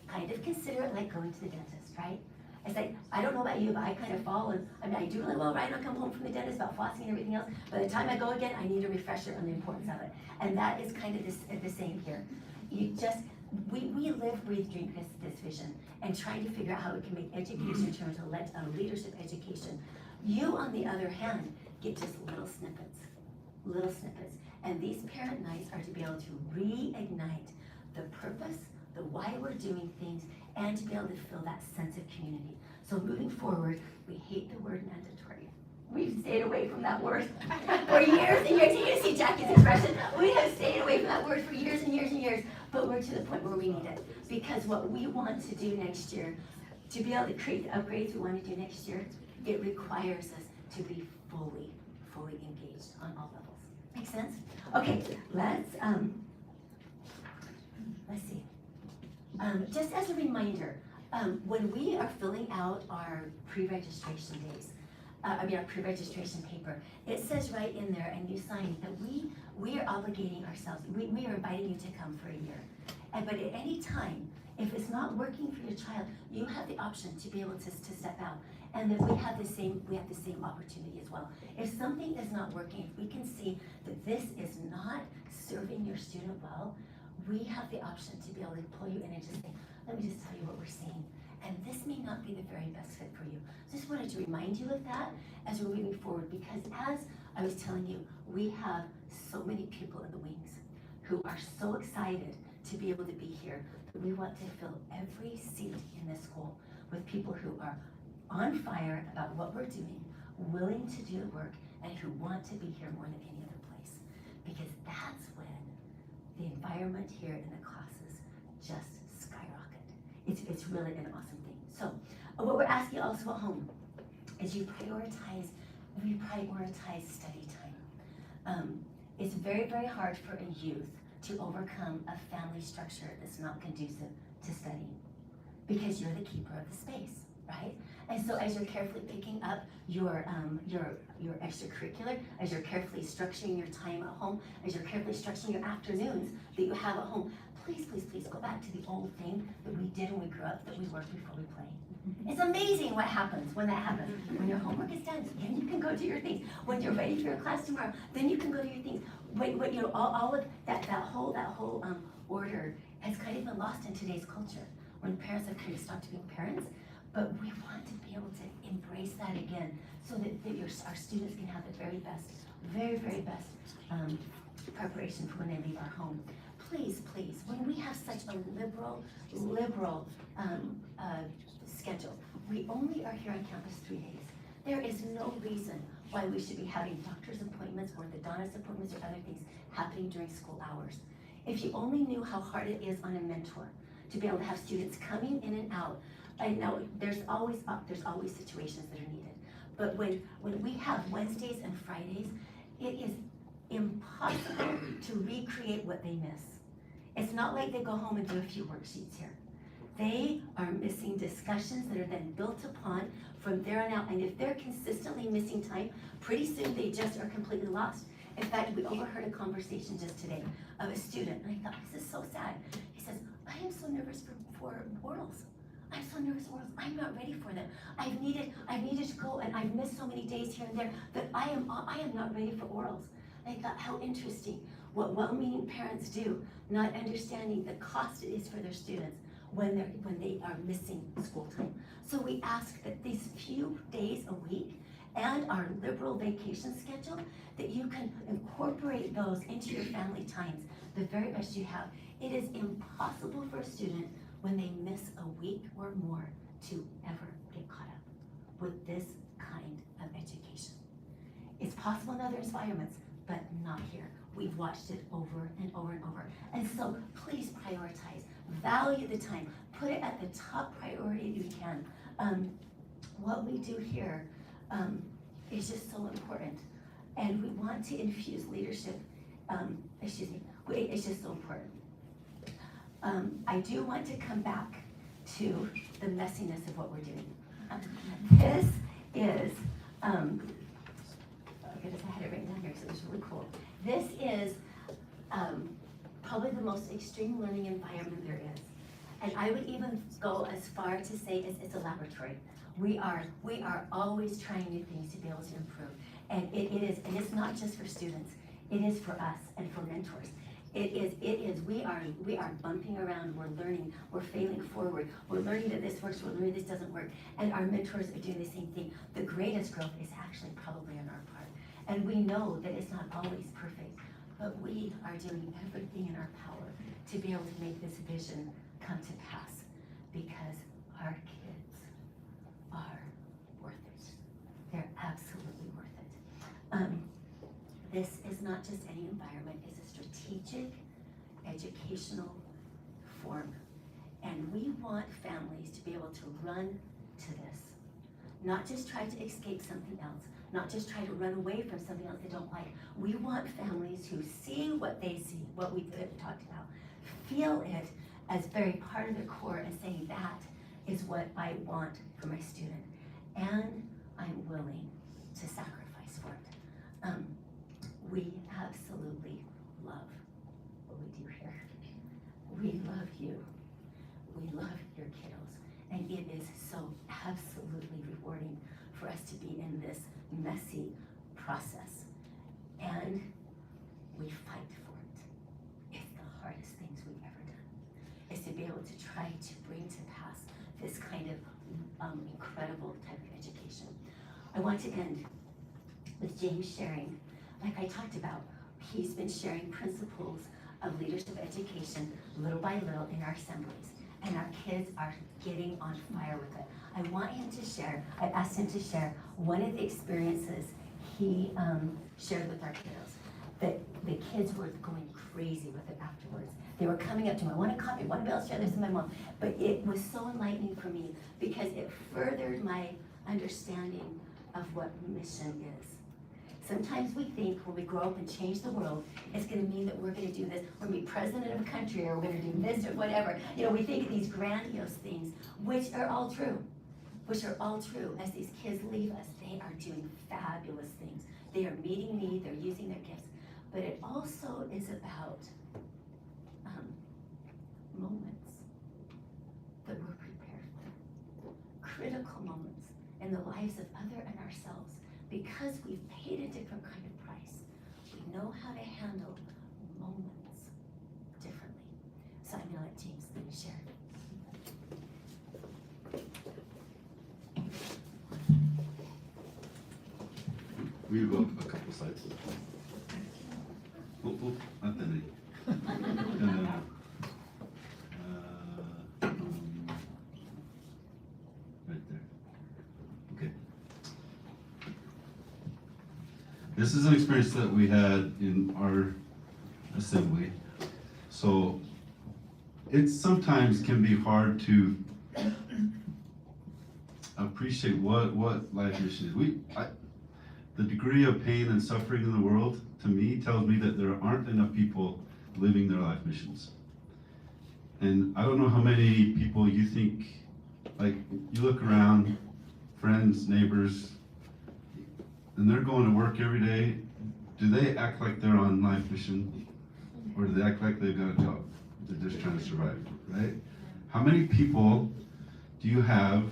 Kind of consider it like going to the dentist, right? It's like, I don't know about you, but I kind of fall, and I mean, I do really well right now, come home from the dentist about flossing and everything else. By the time I go again, I need a refresher on the importance of it. And that is kind of the same here. You just, we live, breathe, drink this vision, and trying to figure out how we can make education turn to leadership education. You, on the other hand, get just little snippets. And these parent nights are to be able to reignite the purpose, the why we're doing things, and to be able to feel that sense of community. So moving forward, we hate the word mandatory. We've stayed away from that word for years and years. You can see Jackie's expression. We have stayed away from that word for years and years and years, but we're to the point where we need it. Because what we want to do next year, to be able to create the upgrades we want to do next year, it requires us to be fully engaged on all levels. Make sense? Okay, let's see. Just as a reminder, when we are filling out our pre-registration days, our pre-registration paper, it says right in there, and you sign, that we are obligating ourselves. We are inviting you to come for a year. But at any time, if it's not working for your child, you have the option to be able to step out. And then we have the same opportunity as well. If something is not working, if we can see that this is not serving your student well, we have the option to be able to pull you in and just say, let me just tell you what we're seeing. And this may not be the very best fit for you. Just wanted to remind you of that as we're moving forward, because as I was telling you, we have so many people in the wings who are so excited to be able to be here that we want to fill every seat in this school with people who are on fire about what we're doing, willing to do the work, and who want to be here more than any other place. Because that's when the environment here in the classes just skyrocket. It's really an awesome thing. So what we're asking also at home is you prioritize study time. It's very, very hard for a youth to overcome a family structure that's not conducive to studying, because you're the keeper of the space, right? And so as you're carefully picking up your extracurricular, as you're carefully structuring your time at home, as you're carefully structuring your afternoons that you have at home, please, please, please go back to the old thing that we did when we grew up, that we worked before we played. It's amazing what happens when that happens. When your homework is done, then you can go do your things. When you're ready for your class tomorrow, then you can go do your things. What you know, all of that whole order has kind of been lost in today's culture, when parents have kind of stopped being parents. But we want to be able to embrace that again, so that our students can have the very best preparation for when they leave our home. Please, please, when we have such a liberal schedule, we only are here on campus 3 days. There is no reason why we should be having doctor's appointments, orthodontist appointments, or other things happening during school hours. If you only knew how hard it is on a mentor to be able to have students coming in and out. I know there's always situations that are needed, but when we have Wednesdays and Fridays, it is impossible to recreate what they miss. It's not like they go home and do a few worksheets here. They are missing discussions that are then built upon from there on out, and if they're consistently missing time, pretty soon they just are completely lost. In fact, we overheard a conversation just today of a student, and I thought, this is so sad. He says, I am so nervous for orals. I'm so nervous for orals. I'm not ready for them. I've needed to go, and I've missed so many days here and there that I am not ready for orals. And I thought, how interesting what well-meaning parents do, not understanding the cost it is for their students when they are missing school time. So we ask that these few days a week and our liberal vacation schedule, that you can incorporate those into your family times the very best you have. It is impossible for a student when they miss a week or more to ever get caught up with this kind of education. It's possible in other environments, but not here. We've watched it over and over and over. And so please prioritize, value the time, put it at the top priority you can. What we do here is just so important. And we want to infuse leadership, it's just so important. I do want to come back to the messiness of what we're doing. This is, oh goodness, I had it written down here because it was really cool. This is probably the most extreme learning environment there is. And I would even go as far to say it's a laboratory. We are always trying new things to be able to improve. And it's not just for students, it is for us and for mentors. We are bumping around, we're learning, we're failing forward, we're learning that this works, we're learning this doesn't work, and our mentors are doing the same thing. The greatest growth is actually probably on our part. And we know that it's not always perfect, but we are doing everything in our power to be able to make this vision come to pass, because our kids are worth it. They're absolutely worth it. This is not just any environment, it's a strategic educational form. And we want families to be able to run to this, not just try to escape something else, not just try to run away from something else they don't like. We want families who see what they see, what we talked about, feel it as very part of their core and saying, that is what I want for my student, and I'm willing to sacrifice for it. We absolutely love what we do here. We love you. We love your kiddos. And it is so absolutely rewarding for us to be in this messy process. And we fight for it. It's the hardest things we've I want to end with James sharing, like I talked about, he's been sharing principles of leadership education little by little in our assemblies, and our kids are getting on fire with it. I want him to share, I asked him to share one of the experiences he shared with our kiddos. That the kids were going crazy with it afterwards. They were coming up to me, I want a copy, I want to be able to share this with my mom. But it was so enlightening for me because it furthered my understanding of what mission is. Sometimes we think when we grow up and change the world, it's gonna mean that we're gonna do this, we're gonna be president of a country, or we're gonna do this or whatever. You know, we think of these grandiose things, which are all true. As these kids leave us, they are doing fabulous things. They are meeting need, they're using their gifts. But it also is about moments that we're prepared for. Critical moments in the lives of other and ourselves. Because we've paid a different kind of price, we know how to handle moments differently. So I'm gonna let James share. We will go a couple slides. Oh, not that many. Right there. Okay. This is an experience that we had in our assembly. So it sometimes can be hard to appreciate what life mission is. The degree of pain and suffering in the world, to me, tells me that there aren't enough people living their life missions. And I don't know how many people you think, like, you look around, friends, neighbors, and they're going to work every day. Do they act like they're on life mission? Or do they act like they've got a job? They're just trying to survive, right? How many people do you have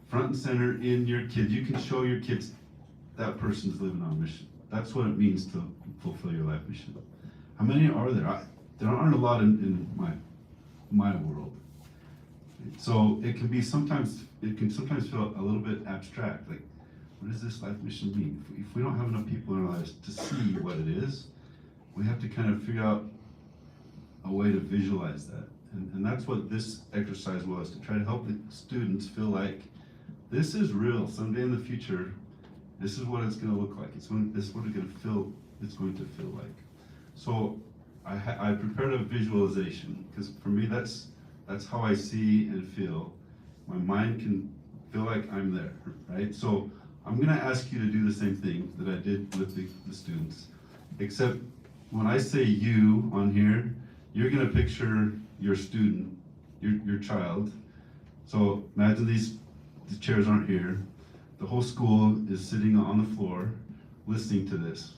front and center in your kids? You can show your kids that person's living on mission. That's what it means to fulfill your life mission. How many are there? There aren't a lot in my world. So it can sometimes feel a little bit abstract. Like, what does this life mission mean? If we don't have enough people in our lives to see what it is, we have to kind of figure out a way to visualize that. And that's what this exercise was, to try to help the students feel like this is real. Someday in the future, this is what it's going to look like. This is what it's going to feel like. So I prepared a visualization, because for me that's how I see and feel. My mind can feel like I'm there, right? So I'm going to ask you to do the same thing that I did with the students, except when I say you on here, you're going to picture your student, your child. So imagine the chairs aren't here. The whole school is sitting on the floor listening to this.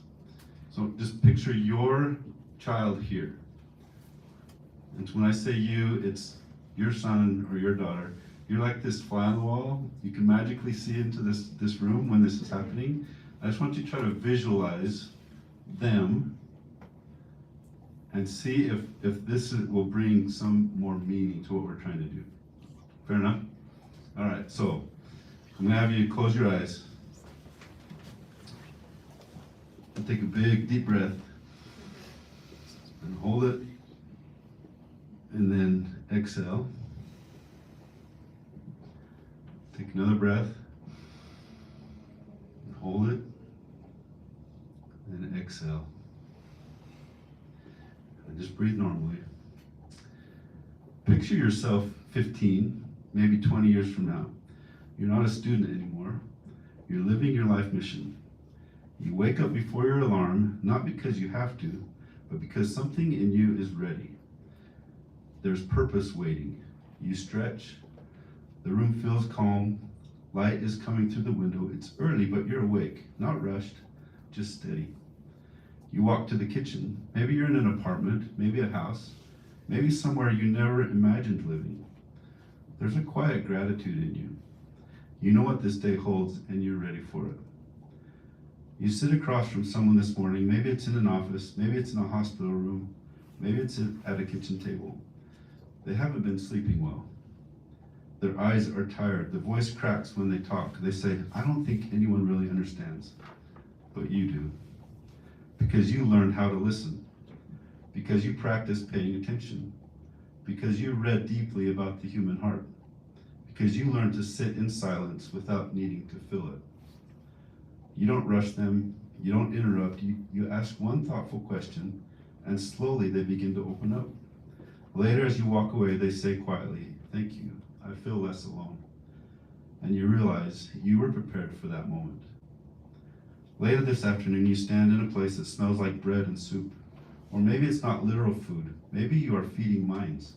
So just picture your child here. And when I say you, it's your son or your daughter. You're like this fly on the wall. You can magically see into this room when this is happening. I just want you to try to visualize them and see if this will bring some more meaning to what we're trying to do. Fair enough? All right, so I'm gonna have you close your eyes and take a big deep breath and hold it, and then exhale. Take another breath and hold it, and then exhale. And just breathe normally. Picture yourself 15, maybe 20 years from now. You're not a student anymore. You're living your life mission. You wake up before your alarm, not because you have to, but because something in you is ready. There's purpose waiting. You stretch. The room feels calm. Light is coming through the window. It's early, but you're awake, not rushed, just steady. You walk to the kitchen. Maybe you're in an apartment, maybe a house, maybe somewhere you never imagined living. There's a quiet gratitude in you. You know what this day holds, and you're ready for it. You sit across from someone this morning. Maybe it's in an office, maybe it's in a hospital room, maybe it's at a kitchen table. They haven't been sleeping well. Their eyes are tired. The voice cracks when they talk. They say, I don't think anyone really understands, but you do. Because you learned how to listen. Because you practiced paying attention. Because you read deeply about the human heart. Because you learned to sit in silence without needing to fill it. You don't rush them. You don't interrupt. You ask one thoughtful question, and slowly they begin to open up. Later, as you walk away, they say quietly, thank you. I feel less alone. And you realize you were prepared for that moment. Later this afternoon, you stand in a place that smells like bread and soup. Or maybe it's not literal food. Maybe you are feeding minds.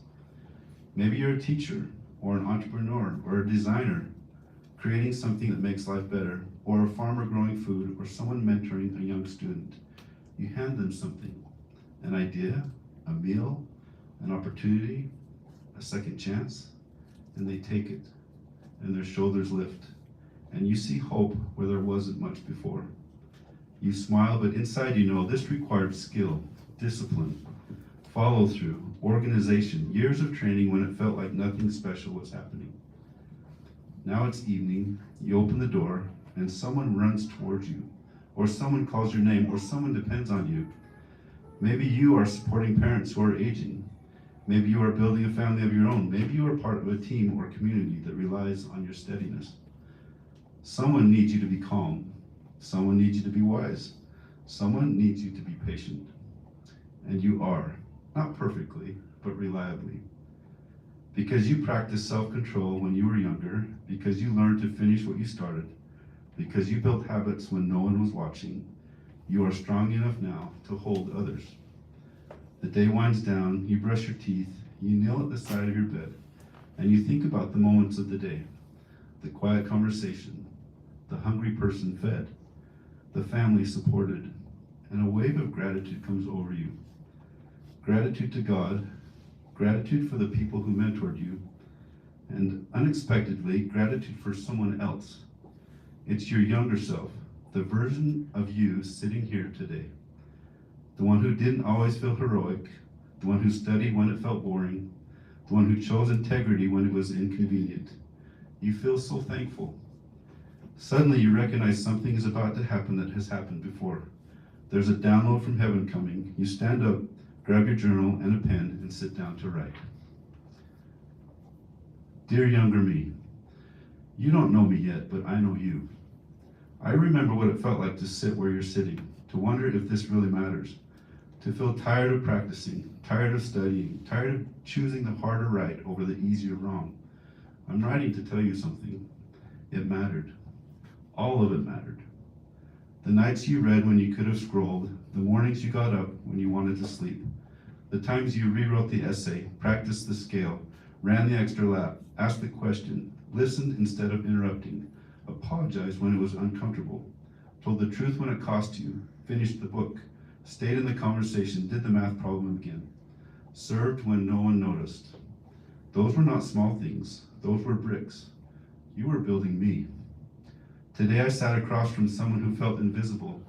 Maybe you're a teacher, or an entrepreneur, or a designer, creating something that makes life better, or a farmer growing food, or someone mentoring a young student. You hand them something, an idea, a meal, an opportunity, a second chance, and they take it, and their shoulders lift, and you see hope where there wasn't much before. You smile, but inside you know this required skill, discipline, follow through, organization, years of training when it felt like nothing special was happening. Now it's evening, you open the door, and someone runs towards you, or someone calls your name, or someone depends on you. Maybe you are supporting parents who are aging. Maybe you are building a family of your own. Maybe you are part of a team or community that relies on your steadiness. Someone needs you to be calm. Someone needs you to be wise. Someone needs you to be patient. And you are, not perfectly, but reliably. Because you practiced self-control when you were younger, because you learned to finish what you started, because you built habits when no one was watching, you are strong enough now to hold others. The day winds down, you brush your teeth, you kneel at the side of your bed, and you think about the moments of the day, the quiet conversation, the hungry person fed, the family supported, and a wave of gratitude comes over you. Gratitude to God, gratitude for the people who mentored you, and unexpectedly, gratitude for someone else. It's your younger self, the version of you sitting here today. The one who didn't always feel heroic, the one who studied when it felt boring, the one who chose integrity when it was inconvenient. You feel so thankful. Suddenly you recognize something is about to happen that has happened before. There's a download from heaven coming. You stand up, grab your journal and a pen, and sit down to write. Dear younger me, you don't know me yet, but I know you. I remember what it felt like to sit where you're sitting, to wonder if this really matters, to feel tired of practicing, tired of studying, tired of choosing the harder right over the easier wrong. I'm writing to tell you something. It mattered. All of it mattered. The nights you read when you could have scrolled, the mornings you got up when you wanted to sleep, the times you rewrote the essay, practiced the scale, ran the extra lap, asked the question, listened instead of interrupting, apologized when it was uncomfortable, told the truth when it cost you, finished the book, stayed in the conversation, did the math problem again, served when no one noticed. Those were not small things. Those were bricks. You were building me. Today I sat across from someone who felt invisible.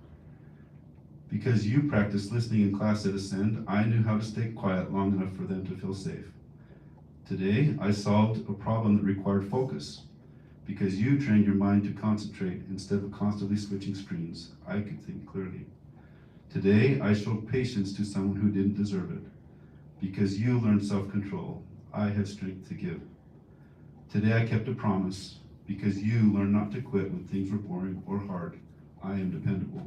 Because you practiced listening in class at Ascend, I knew how to stay quiet long enough for them to feel safe. Today I solved a problem that required focus. Because you trained your mind to concentrate instead of constantly switching screens, I could think clearly. Today I showed patience to someone who didn't deserve it. Because you learned self-control, I have strength to give. Today I kept a promise. Because you learned not to quit when things were boring or hard, I am dependable.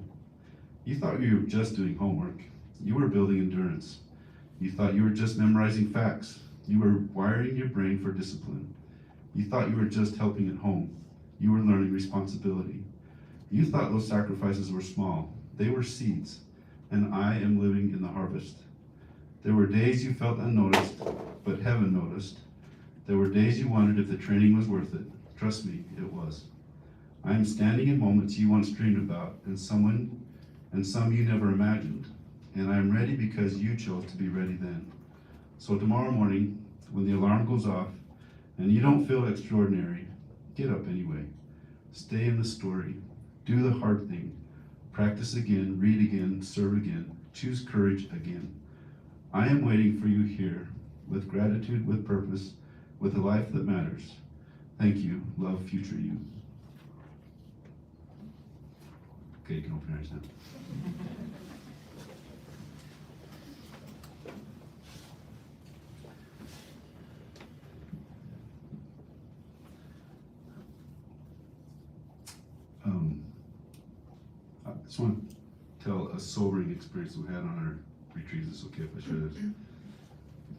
You thought you were just doing homework. You were building endurance. You thought you were just memorizing facts. You were wiring your brain for discipline. You thought you were just helping at home. You were learning responsibility. You thought those sacrifices were small. They were seeds, and I am living in the harvest. There were days you felt unnoticed, but heaven noticed. There were days you wondered if the training was worth it. Trust me, it was. I am standing in moments you once dreamed about, and some you never imagined. And I am ready because you chose to be ready then. So tomorrow morning, when the alarm goes off, and you don't feel extraordinary, get up anyway. Stay in the story. Do the hard thing. Practice again, read again, serve again, choose courage again. I am waiting for you here, with gratitude, with purpose, with a life that matters. Thank you. Love, future you. Okay, you can open your eyes now. I just want to tell a sobering experience we had on our retreat. Is it okay if I share this?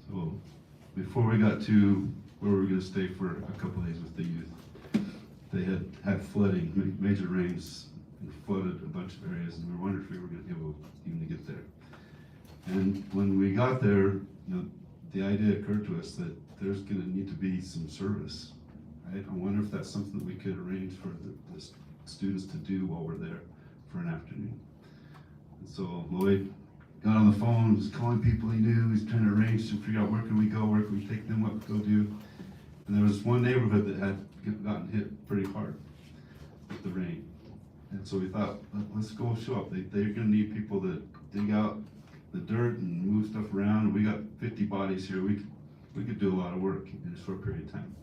So, before we got to where we were going to stay for a couple days with the youth, they had flooding, major rains, and flooded a bunch of areas, and we were wondering if we were going to be able even to get there. And when we got there, the idea occurred to us that there's going to need to be some service. Right? I wonder if that's something that we could arrange for the students to do while we're there for an afternoon. And so Lloyd got on the phone, was calling people he knew, he's trying to arrange to figure out where can we go, where can we take them, what to go do. And there was one neighborhood that had gotten hit pretty hard with the rain. And so we thought, let's go show up. They're gonna need people to dig out the dirt and move stuff around. We got 50 bodies here. We could do a lot of work in a short period of time.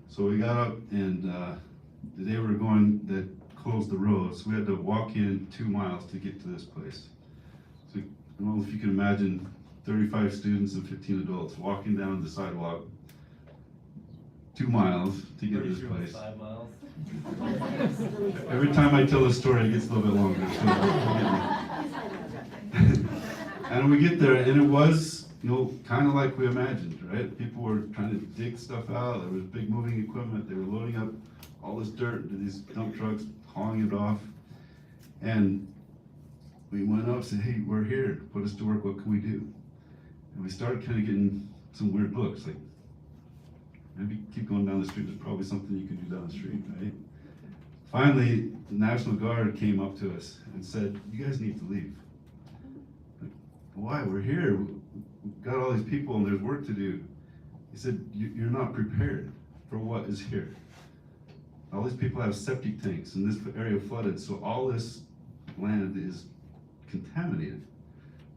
So we got up, and the day we were going, they closed the roads. We had to walk in 2 miles to get to this place. So, well, if you can imagine 35 students and 15 adults walking down the sidewalk 2 miles to get to this place. 5 miles. Every time I tell a story, it gets a little bit longer. So and we get there, and it was, kind of like we imagined, right? People were trying to dig stuff out. There was big moving equipment. They were loading up all this dirt into these dump trucks, hauling it off. And we went up and said, hey, we're here. Put us to work. What can we do? And we started kind of getting some weird looks, like, maybe keep going down the street. There's probably something you can do down the street, right? Finally, the National Guard came up to us and said, you guys need to leave. Like, why? We're here. We've got all these people and there's work to do. He said, you're not prepared for what is here. All these people have septic tanks and this area flooded, so all this land is contaminated.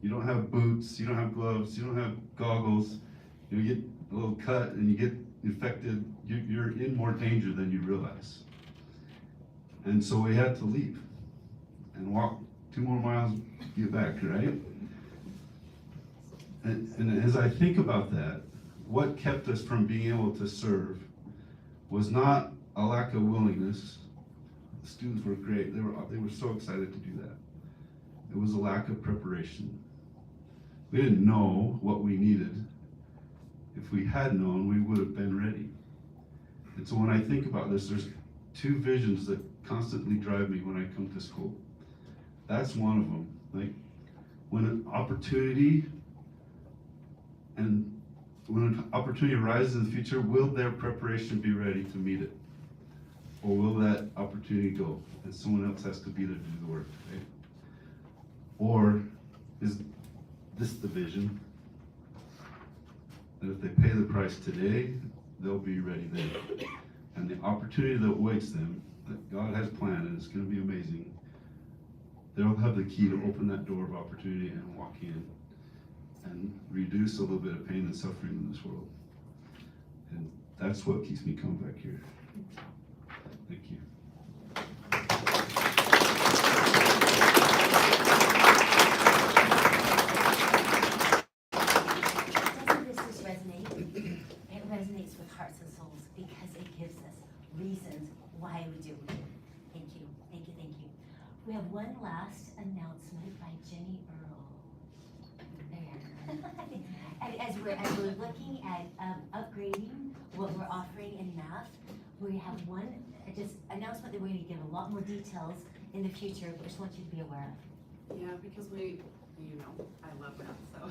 You don't have boots, you don't have gloves, you don't have goggles. You get a little cut and you get infected, you're in more danger than you realize. And so we had to leave and walk 2 more miles to get back, right? And as I think about that, what kept us from being able to serve was not a lack of willingness. The students were great, they were so excited to do that. It was a lack of preparation. We didn't know what we needed. If we had known, we would have been ready. And so when I think about this, there's 2 visions that constantly drive me when I come to school. That's one of them. Like, when an opportunity arises in the future, will their preparation be ready to meet it? Or will that opportunity go and someone else has to be there to do the work, right? Or is this the vision? That if they pay the price today, they'll be ready then. And the opportunity that awaits them, that God has planned, and it's going to be amazing, they'll have the key to open that door of opportunity and walk in and reduce a little bit of pain and suffering in this world. And that's what keeps me coming back here. Thank you. It resonates with hearts and souls because it gives us reasons why we do what we do. Thank you, thank you, thank you. We have one last announcement by Jenny Earl. There. And as we're looking at upgrading what we're offering in math, we have one just announcement that we're going to give a lot more details in the future, but just want you to be aware of. Yeah, because I love math, so.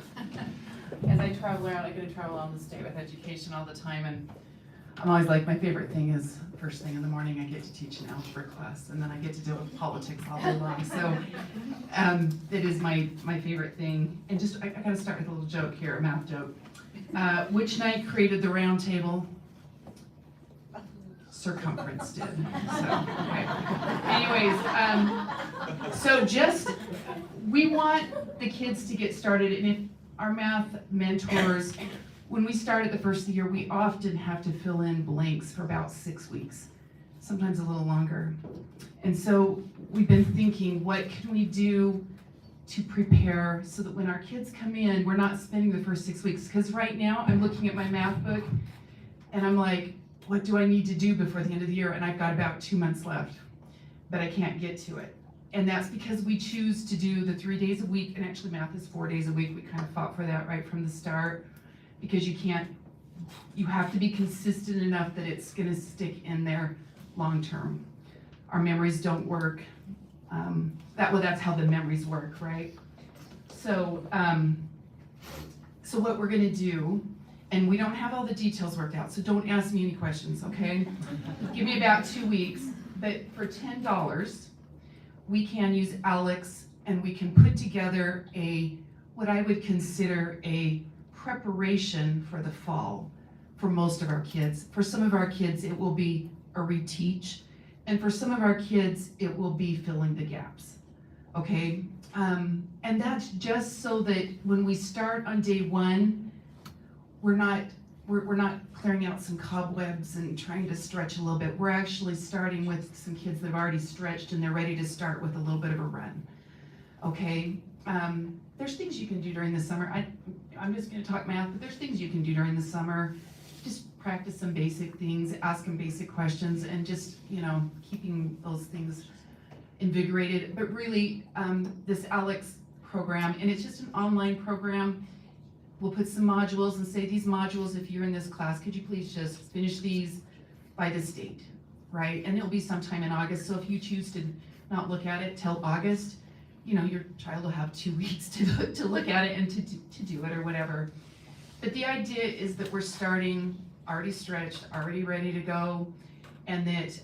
As I travel around, I get to travel around the state with education all the time, and I'm always like, my favorite thing is, first thing in the morning, I get to teach an algebra class, and then I get to deal with politics all day long, so it is my favorite thing. And just, I gotta start with a little joke here, a math joke. Which knight created the round table? Circumference did. So, okay. Anyways, so we want the kids to get started, and if our math mentors when we start at the first of the year, we often have to fill in blanks for about 6 weeks, sometimes a little longer. And so we've been thinking, what can we do to prepare so that when our kids come in, we're not spending the first 6 weeks? Because right now I'm looking at my math book and I'm like, what do I need to do before the end of the year? And I've got about 2 months left, but I can't get to it. And that's because we choose to do the 3 days a week, and actually math is 4 days a week. We kind of fought for that right from the start, because you have to be consistent enough that it's gonna stick in there long term. Our memories don't work. That's how the memories work, right? So what we're gonna do, and we don't have all the details worked out, so don't ask me any questions, okay? Give me about 2 weeks, but for $10, we can use Alex and we can put together what I would consider a preparation for the fall for most of our kids. For some of our kids, it will be a reteach, and for some of our kids, it will be filling the gaps, okay? And that's just so that when we start on day one, we're not clearing out some cobwebs and trying to stretch a little bit. We're actually starting with some kids that have already stretched and they're ready to start with a little bit of a run, okay? There's things you can do during the summer. I'm just gonna talk math, but there's things you can do during the summer. Just practice some basic things, ask them basic questions, and just, keeping those things invigorated. But really, this Alex program, and it's just an online program. We'll put some modules and say, these modules, if you're in this class, could you please just finish these by this date, right? And it'll be sometime in August, so if you choose to not look at it till August, your child will have 2 weeks to look at it and to do it or whatever. But the idea is that we're starting already stretched, already ready to go, and that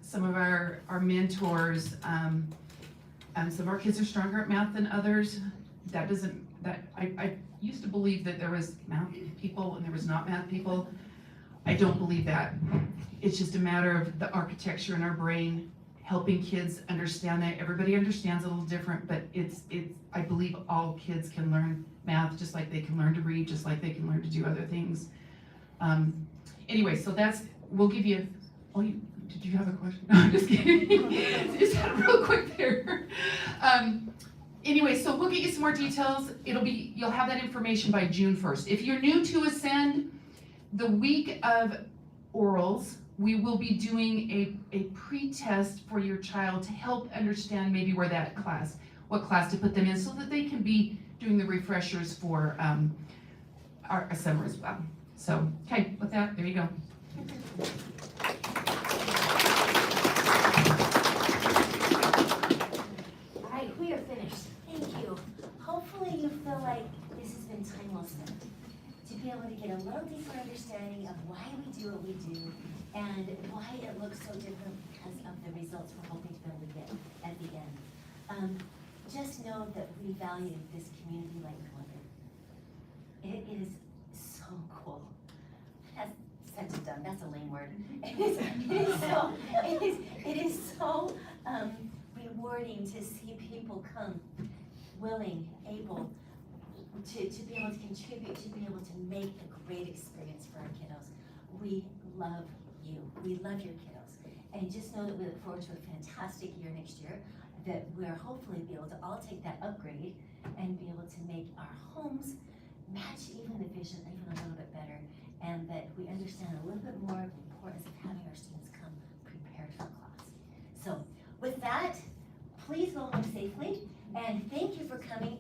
some of our mentors, some of our kids are stronger at math than others. I used to believe that there was math people and there was not math people. I don't believe that. It's just a matter of the architecture in our brain, helping kids understand that. Everybody understands a little different, but I believe all kids can learn math just like they can learn to read, just like they can learn to do other things. Anyway, so we'll give you, did you have a question? No, I'm just kidding. Just real quick there. Anyway, so we'll get you some more details. You'll have that information by June 1st. If you're new to Ascend, the week of orals, we will be doing a pre-test for your child to help understand maybe what class to put them in, so that they can be doing the refreshers for our summer as well. So, okay, with that, there you go. All right, we are finished. Thank you. Hopefully you feel like this has been time well spent, to be able to get a little deeper understanding of why we do what we do and why it looks so different because of the results we're hoping to be able to get at the end. Just know that we value this community like no other. It is so cool. That's said and done, that's a lame word. It is so rewarding to see people come willing, able to be able to contribute, to be able to make a great experience for our kiddos. We love you. We love your kiddos. And just know that we look forward to a fantastic year next year, that we're hopefully be able to all take that upgrade and be able to make our homes match even the vision even a little bit better, and that we understand a little bit more of the importance of having our students come prepared for class. So with that, please go home safely, and thank you for coming.